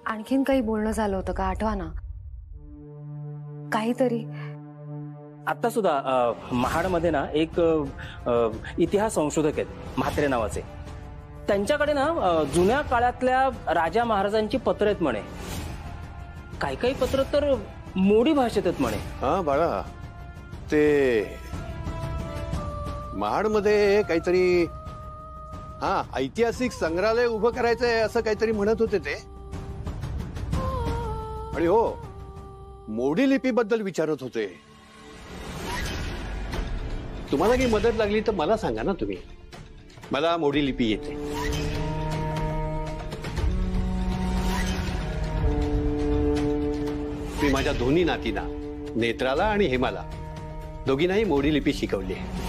आणखीन काही बोलणं झालं होतं का? आठवा ना काहीतरी. आता सुद्धा महाडमध्ये ना एक इतिहास संशोधक आहेत म्हात्रे नावाचे. त्यांच्याकडे ना जुन्या काळातल्या राजा महाराजांची पत्र आहेत म्हणे. काही काही पत्र तर मोडी भाषेत आहेत म्हणे. हा बाळा, ते महाडमध्ये काहीतरी ऐतिहासिक संग्रहालय उभं करायचंय असं काहीतरी म्हणत होते ते. आणि हो, मोडी लिपीबद्दल विचारत होते. तुम्हाला काही मदत लागली तर मला सांगा ना तुम्ही. मला मोडी लिपी येते. मी माझ्या दोन्ही नातींना, नेत्राला आणि हेमाला, दोघींनाही मोडी लिपी शिकवली आहे.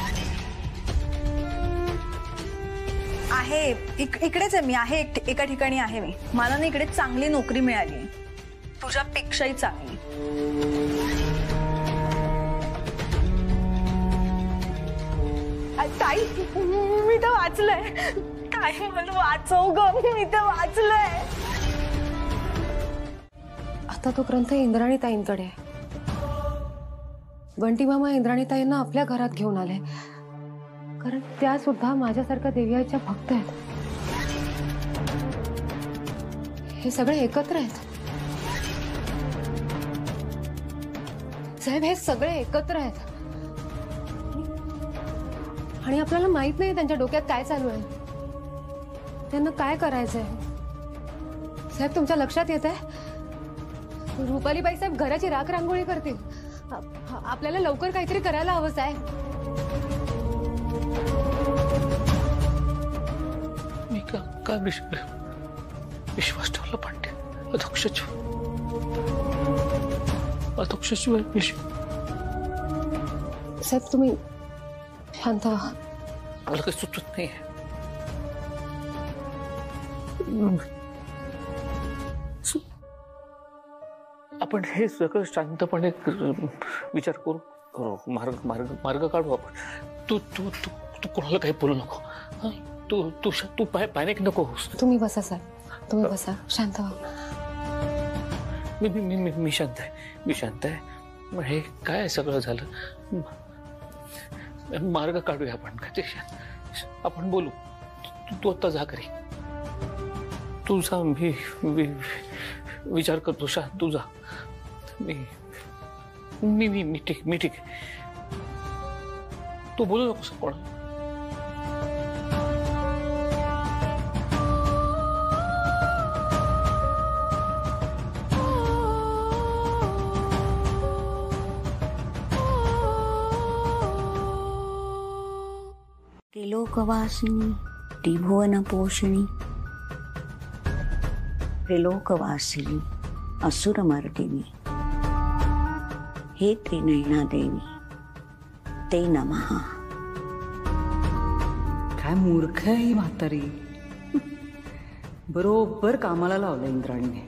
इकडेच आहे मी, आहे एका ठिकाणी आहे मी. मला ना इकडे चांगली नोकरी मिळाली, तुझ्यापेक्षाही चांगली. ताई, मी तर वाचलंय. काय म्हणून वाचव ग, मी तर वाचलंय. आता तो ग्रंथ इंद्राणीताईंकडे आहे. बंटी मामा इंद्राणीताईंना आपल्या घरात घेऊन आले कारण त्या सुद्धा माझ्यासारख्या देवीच्या भक्त आहेत. हे सगळे एकत्र आहेत साहेब, हे सगळे एकत्र आहेत. आणि आपल्याला माहित नाही त्यांच्या डोक्यात काय चालू आहे, त्यांना काय करायचंय. साहेब, तुमच्या लक्षात येत आहे रुपालीबाई साहेब घराची राख रांगोळी करतील. आपल्याला लवकर काहीतरी करायला हवं साहेब. मी का विश्वास ठेवला पांडे? अध्यक्षशिवाय साहेब तुम्ही शांत व्हा. मला काही सुचत नाही. आपण हे सगळं शांतपणे विचार करू, मार्ग काढू आपण. तू तू तू तू कोणाला काही बोलू नको. तू तू तू पॅनिक नको. तुम्ही बसा साहेब, तुम्ही बसा, शांत व्हा. मी शांत आहे, मी शांत आहे. मग हे काय सगळं झालं, मार्ग काढूया आपण. आपण बोलू. तू आता जा घरी, तू जा. मी विचार करतो. तू जा. मी ठीक. तू बोलू नकोस कोणा. त्रिलोकवासिनी त्रिभुवन पोषिणी त्रिलोकवासिनी असुरमर्दिनी हे त्रिनयना देवी ते नमः. काय मूर्ख आहे ही म्हातारी. बरोबर कामाला लावलं इंद्राणीने.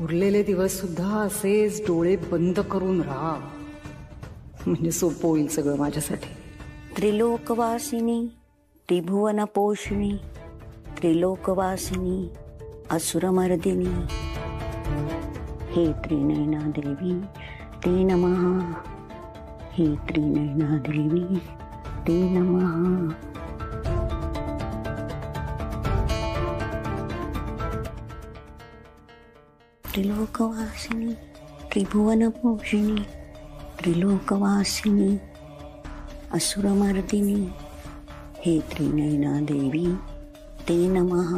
उरलेले दिवस सुद्धा असेच डोळे बंद करून राहा, म्हणजे सोपं होईल सगळं माझ्यासाठी. त्रिलोकवासिनी त्रिभुवन पोषिणी त्रिलोकवासिनी असुरमर्दिनी हे त्रिनयना देवी ते नमः. हे त्रिनयना देवी ते नमः. त्रिलोकवासिनी त्रिभुवन पोषिणी त्रिलोकवासिनी असुरमर्दिनी हे त्रिनयना देवी ते नमः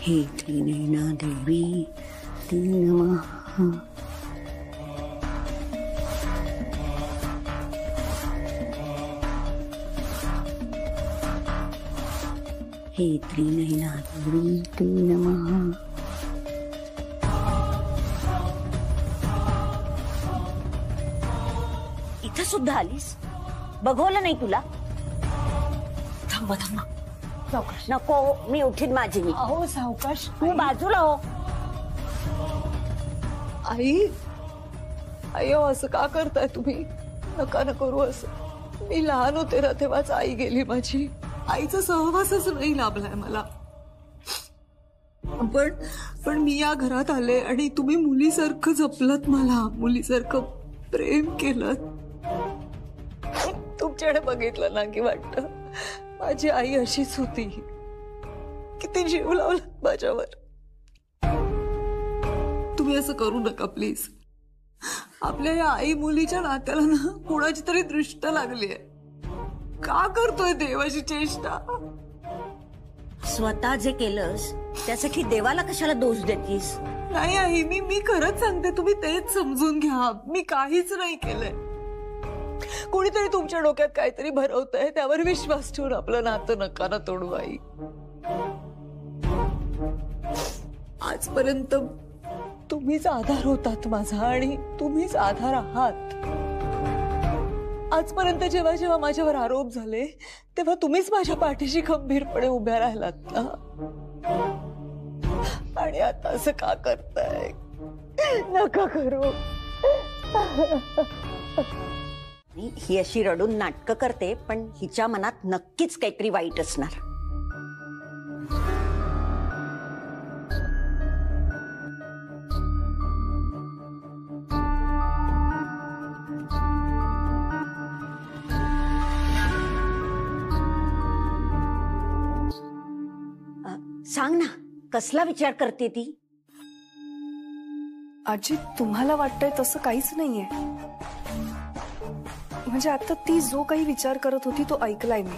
हे त्रिनयना देवी ते नमः. हे त्रिनयना देवी ते नमः. इथं सुद्धा आलीस? बघवलं नाही तुला? थांबा थांबा, सावकाश. नको, मी उठीन माझी मी. अहो सावकाश. तू बाजूला हो. आई, अयो असं का करताय तुम्ही? नका न करू असं. मी लहान होते ना तेव्हाच आई गेली माझी. आईचा सहवासच नाही लाभलाय मला. पण मी या घरात आले आणि तुम्ही मुलीसारखं जपलत मला, मुलीसारखं प्रेम केलं. तुमच्याकडे बघितलं ना की वाटतं माझी आई अशीच होती. किती जीव लावला माझ्यावर. तुम्ही असं करू नका प्लीज. आपल्या या आई मुलीच्या नात्याला ना कोणाची तरी दृष्ट लागलीये. का करतोय देवाची चेष्टा? स्वतः जे केलंस त्यासाठी देवाला कशाला दोष देतीस? नाही आई, मी खरंच सांगते, तुम्ही तेच समजून घ्या. मी काहीच नाही केलंय. कोणीतरी तुमच्या डोक्यात काहीतरी भरवतंय, त्यावर विश्वास ठेवून आपलं नातं नका ना तोडू आई. आजपर्यंत तुम्हीच आधार होतात माझा आणि तुम्हीच आधार आहात. आजपर्यंत जेव्हा जेव्हा माझ्यावर आरोप झाले तेव्हा तुम्हीच माझ्या पाठीशी खंबीरपणे उभ्या राहिलात ना. आणि आता असं का करताय? नका करू. ही अशी रडून नाटकं करते, पण हिच्या मनात नक्कीच काहीतरी वाईट असणार. सांग ना, कसला विचार करते ती? आजी, तुम्हाला वाटतंय तसं काहीच नाहीये. म्हणजे आता ती जो काही विचार करत होती तो ऐकलाय मी.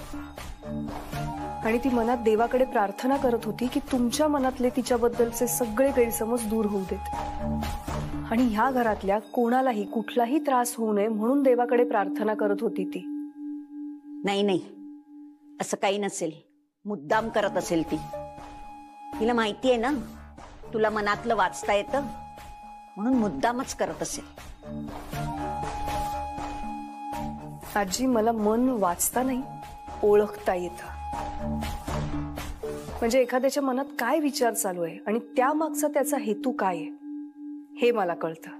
आणि ती मनात देवाकडे प्रार्थना करत होती की तुमच्या मनातले तिच्याबद्दलचे सगळे गैरसमज दूर होऊ देत. आणि ह्या घरातल्या कोणालाही कुठलाही त्रास होऊ नये म्हणून देवाकडे प्रार्थना करत होती ती. नाही, असं काही नसेल. मुद्दाम करत असेल ती. तिला माहितीये ना तुला मनातलं वाचता येतं, म्हणून मुद्दामच करत असेल. आजी, मला मन वाचता नाही, ओळखता येतं. म्हणजे एखाद्याच्या मनात काय विचार चालू आहे आणि त्यामागचा त्याचा हेतू काय आहे हे मला कळतं.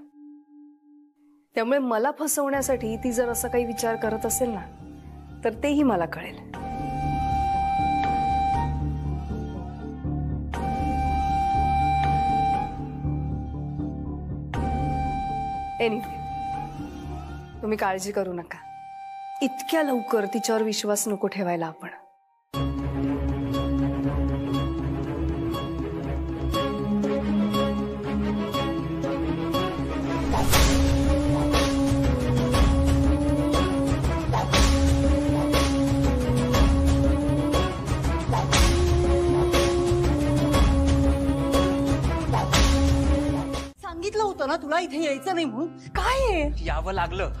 त्यामुळे मला फसवण्यासाठी ती जर असा काही विचार करत असेल ना तर तेही मला कळेल. एनिवे, तुम्ही काळजी करू नका. इतक्या लवकर तिच्यावर विश्वास नको ठेवायला आपण. सांगितलं होतं ना तुला इथे यायचं नाही म्हणून. काय आहे? यावं लागलं.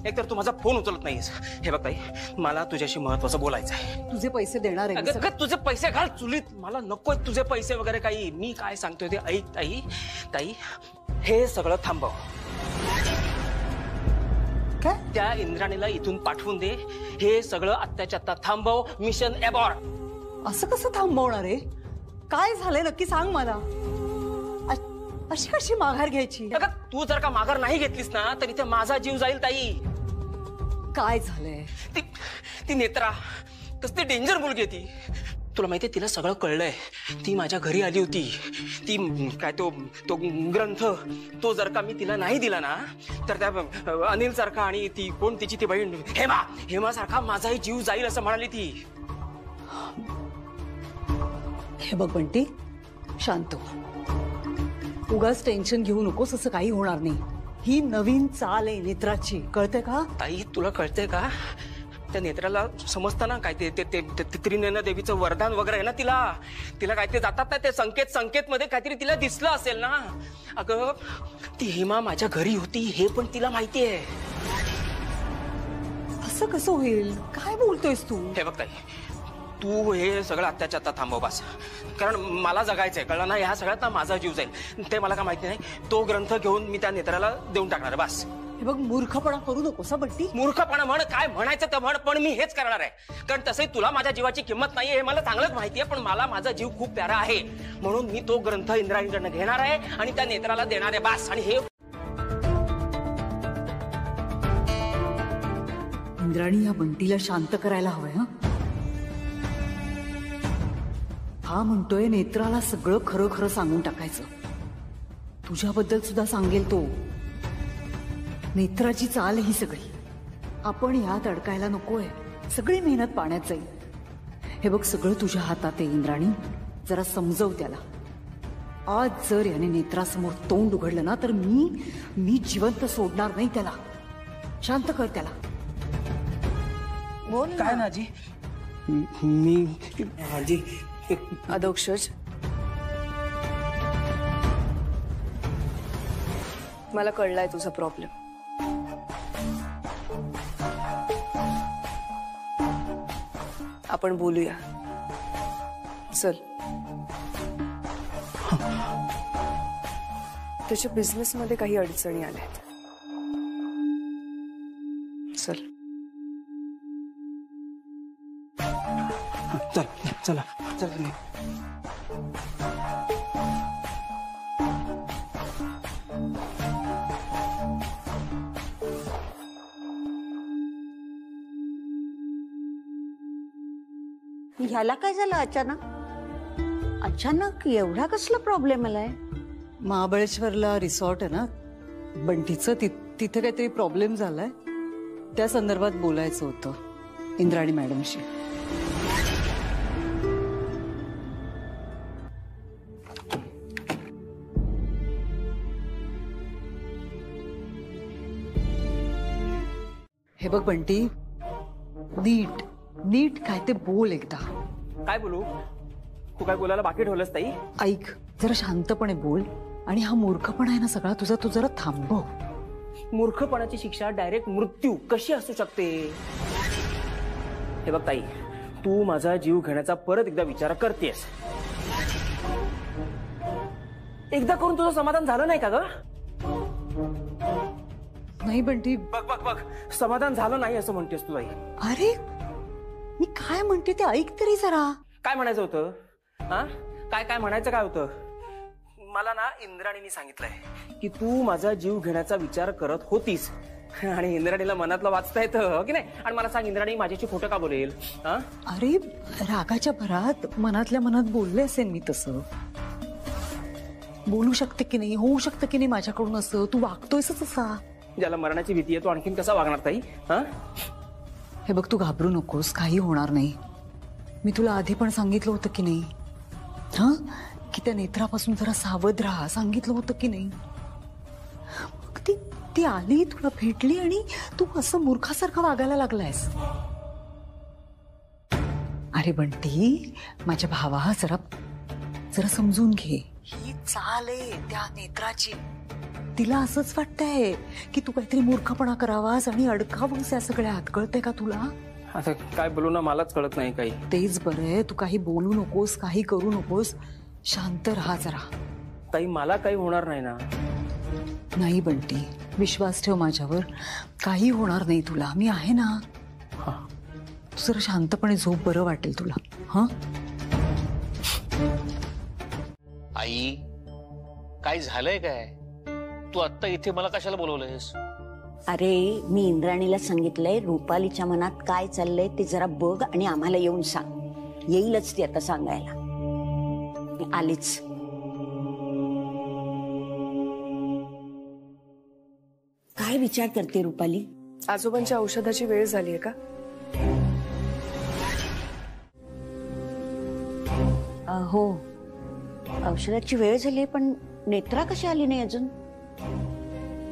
एकतर तू माझा फोन उचलत नाहीस. हे बघ ताई, मला तुझ्याशी महत्वाचं बोलायचं आहे. तुझे पैसे देणार आहे? अगं तुझे पैसे घाल चुलीत. मला नकोय तुझे पैसे वगैरे काही. मी काय सांगतोय ते ऐक ताई. ताई, हे सगळं थांबव. काय? त्या इंद्राणीला इथून पाठवून दे. हे सगळं आत्ताच्या आत्ता थांबव. मिशन एबॉर्ड. असं कसं थांबवणार आहे? काय झालंय नक्की सांग मला. अशी कशी माघार घ्यायची? अगं तू जर का माघार नाही घेतलीस ना तर इथे माझा जीव जाईल ताई. काय झालंय? ती नेत्रा कसली डेंजर मुलगी आहे ती. तुला माहितीये तिला सगळं कळलंय. ती माझ्या घरी आली होती. ती काय तो ग्रंथ तो जर का मी तिला नाही दिला ना तर त्या अनिल सारखा आणि ती कोण तिची ती बहीण हेमा सारखा माझाही जीव जाईल असं म्हणाली ती. हे बघ बंटी, शांत हो. उगाच टेन्शन घेऊ नकोस. असं काही होणार नाही. ही नवीन चाल आहे नेत्राची, कळते का? ताई तुला कळतंय का? त्या नेत्राला समजताना काय ते त्रिनयना देवीचं वरदान वगैरे आहे ना, तिला काय ते जातात ना ते संकेत मध्ये काहीतरी तिला दिसलं असेल ना. अगं ती हेमा माझ्या घरी होती हे पण तिला माहिती आहे. असं कसं होईल? काय बोलतोयस तू? हे बघ ताई, तू हे सगळं आत्ताच्या आता थांबव बस, कारण मला जगायचंय, कळलं ना? ह्या सगळ्यात ना माझा जीव जाईल, ते मला काय माहिती नाही. तो ग्रंथ घेऊन मी त्या नेत्राला देऊन टाकणार आहे बस. हे बघ, मूर्खपणा करू नकोस बंटी. मूर्खपणा म्हण, काय म्हणायचं ते म्हण, पण मी हेच करणार आहे. कारण तसंही तुला माझ्या जीवाची किंमत नाहीये हे मला चांगलंच माहिती आहे, पण मला माझा जीव खूप प्यारा आहे, म्हणून मी तो ग्रंथ इंद्राणीकडनं घेणार आहे आणि त्या नेत्राला देणार आहे बस. आणि हे इंद्राणी, या बंटीला शांत करायला हवंय. हा म्हणतोय नेत्राला सगळं खरं खरं सांगून टाकायचं. तुझ्याबद्दल सुद्धा सांगेल तो. नेत्राची चाल ही सगळी, आपण यात अडकायला नकोय. सगळी मेहनत पाण्यात जाईल. हे बघ, सगळं तुझ्या हातात आहे इंद्राणी, जरा समजव त्याला. आज जर याने नेत्रासमोर तोंड उघडलं ना तर मी जिवंत सोडणार नाही त्याला. शांत कर त्याला. बोल काय नाजी? मी आजी अधोक्षज, मला कळलाय तुझा प्रॉब्लेम. आपण बोलूया, चल. त्याच्या बिझनेस मध्ये काही अडचणी आल्यात, चल. चला चल. ह्याला काय झालं अचानक? अचानक एवढा कसला प्रॉब्लेम आलाय? महाबळेश्वरला रिसॉर्ट आहे ना बंटीचं, तिथे काहीतरी प्रॉब्लेम झालाय, त्या संदर्भात बोलायचं होतं इंद्राणी मॅडमशी. हे बघ बंटी, नीट नीट काय ते बोल एकदा. काय बोलू? तू काय बोलायला बाकी ठेवलंस ताई? ऐक, जरा शांतपणे बोल. आणि हा मूर्खपणा आहे ना सगळा तुझा, तू जरा थांबव. मूर्खपणाची शिक्षा डायरेक्ट मृत्यू कशी असू शकते? हे बघ ताई, तू माझा जीव घेण्याचा परत एकदा विचार करतेस. एकदा करून तुझं समाधान झालं नाही का ग? नाही बंटी. बघ बघ बघ, समाधान झालं नाही असं म्हणतेस तू ताई. अरे मी काय म्हणते ते ऐक तरी जरा. काय म्हणायचं होतं? हा, काय म्हणायचं काय होतं? मला ना इंद्राणीने सांगितलंय की तू माझा जीव घेण्याचा विचार करत होतीस, आणि इंद्राणीला मनातलं वाचता येतं की नाही? आणि मला सांग, इंद्राणी माझ्याशी खोटं का बोलेल? अरे रागाच्या भरात मनातल्या मनात बोलले असेल मी. तसं बोलू शकते की नाही, होऊ शकतं की नाही माझ्याकडून असं. तू वागतोयस असा. ज्याला मरणाची भीती आहे तो आणखीन कसा वागणार ताई? हे बघ, तू घाबरू नकोस, काही होणार नाही. मी तुला आधी पण सांगितलं होतं की नाही, की त्या नेत्रापासून जरा सावध राहा, सांगितलं होतं की नाही? ती आली, तुला भेटली आणि तू असं मूर्खासारखं वागायला लागलायस. अरे बंटी, माझ्या भावा, जरा समजून घे. ही चाल आहे त्या नेत्राची. तिला असंच वाटतंय की तू काहीतरी मूर्खपणा करावास आणि अडकावंस या सगळ्यात. कळतंय का तुला? आता काय बोलू ना, मलाच कळत नाही काही. तेच बरं आहे, तू काही बोलू नकोस, काही करू नकोस, शांत राहा जरा. ताई मला काही होणार नाही ना? नाही बंटी, विश्वास ठेव माझ्यावर, काही होणार नाही तुला. मी आहे ना. तू जरा शांतपणे झोप, बरं वाटेल तुला. आई, काय झालंय काय? तू आत्ता इथे मला कशाला बोलवलंयस? अरे मी इंद्राणीला सांगितलंय रुपालीच्या मनात काय चाललंय ते जरा बघ आणि आम्हाला येऊन सांग. येईलच ती आता सांगायला. आलीच. काय विचार करते रुपाली? आजोबांच्या औषधाची वेळ झालीये का? हो, औषधाची वेळ झाली, पण नेत्रा कशी आली नाही अजून?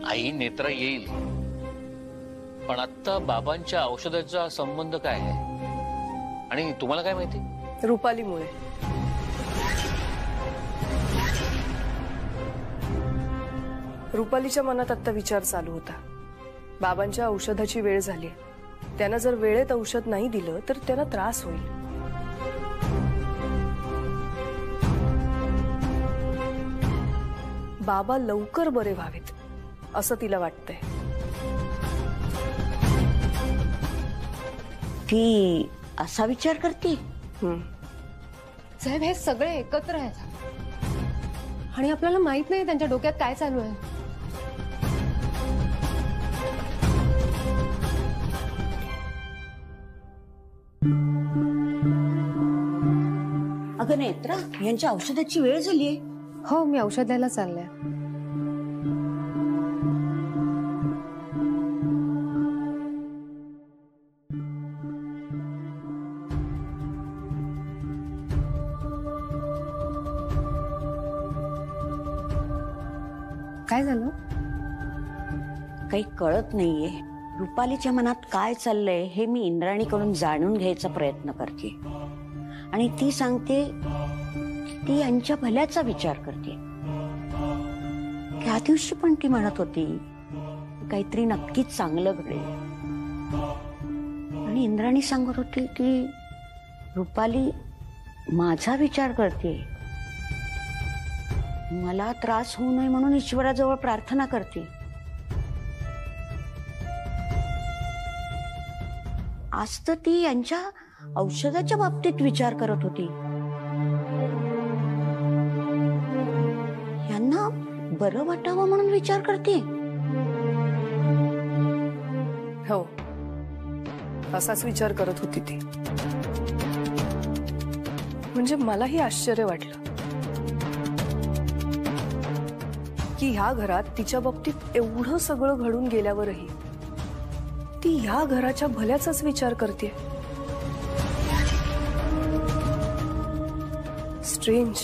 आई नेत्रा येईल, पण आता बाबांच्या औषधाचा संबंध काय आहे आणि तुम्हाला काय माहिती? रुपालीमुळे. रुपालीच्या मनात आता विचार चालू होता, बाबांच्या औषधाची वेळ झाली, त्यांना जर वेळेत औषध नाही दिलं तर त्यांना त्रास होईल. बाबा लवकर बरे व्हावेत असं तिला वाटतंय. ती असा विचार करते. साहेब, हे सगळे एकत्र आहेत आणि आपल्याला माहित नाही त्यांच्या डोक्यात काय चालू आहे. अगं नेत्रा, यांच्या औषधाची वेळ झालीये. हो, मी औषध द्यायला चालले. काय झालं? काही कळत नाहीये. रुपालीच्या मनात काय चाललंय हे मी इंद्राणीकडून जाणून घ्यायचा प्रयत्न करते आणि ती सांगते ती यांच्या भल्याचा विचार करते. त्या दिवशी पण ती म्हणत होती काहीतरी नक्कीच चांगलं घडेल आणि इंद्राणी सांगत होती की रुपाली माझा विचार करते, मला त्रास होऊ नये म्हणून ईश्वराजवळ प्रार्थना करते. आज तर ती यांच्या औषधाच्या बाबतीत विचार करत होती. यांना बरं वाटावं म्हणून विचार करते. हो, असाच विचार करत होती ती. म्हणजे मलाही आश्चर्य वाटलं की ह्या घरात तिच्या बाबतीत एवढं सगळं घडून गेल्यावरही ती ह्या घराच्या भल्याचाच विचार करते. स्ट्रेंज.